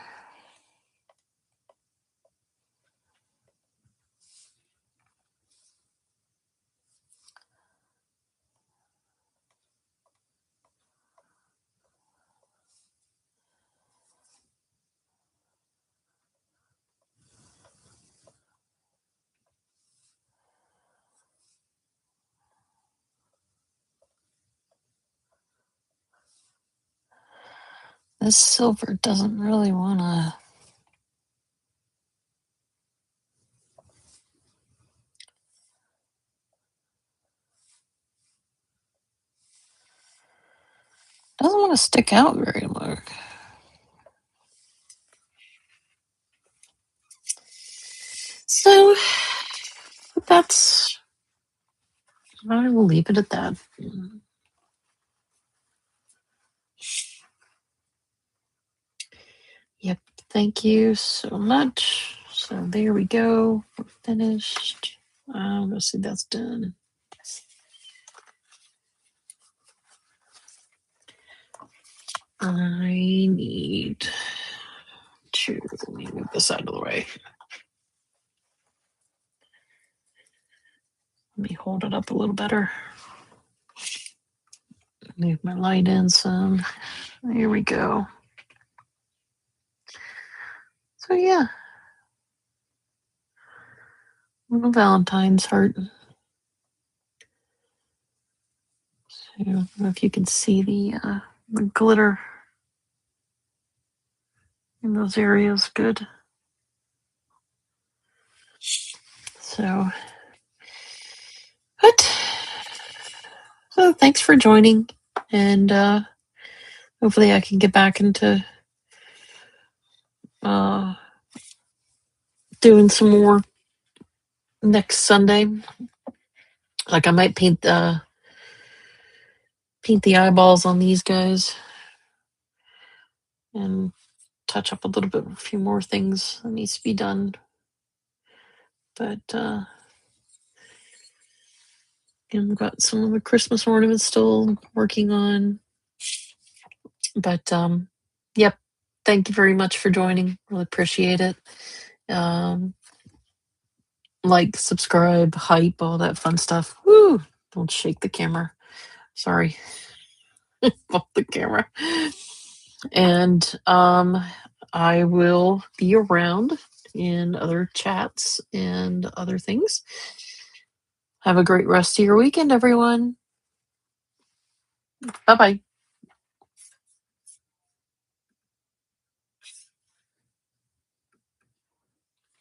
This silver doesn't really want to. Doesn't want to stick out very much. So that's. I will leave it at that. Yep. Thank you so much. So there we go. We're finished. Let's see, that's done. I need to move this out of the way. Let me hold it up a little better. Move my light in some. There we go. So yeah, little Valentine's heart. So, I don't know if you can see the glitter in those areas. Good. So, but so thanks for joining, and hopefully I can get back into doing some more next Sunday. Like I might paint the eyeballs on these guys and touch up a little bit, a few more things that needs to be done. But I've got some of the Christmas ornaments still working on. But yep, thank you very much for joining. Really appreciate it. Like, subscribe, hype, all that fun stuff. Woo! Don't shake the camera. Sorry. Off the camera. And I will be around in other chats and other things. Have a great rest of your weekend, everyone. Bye-bye.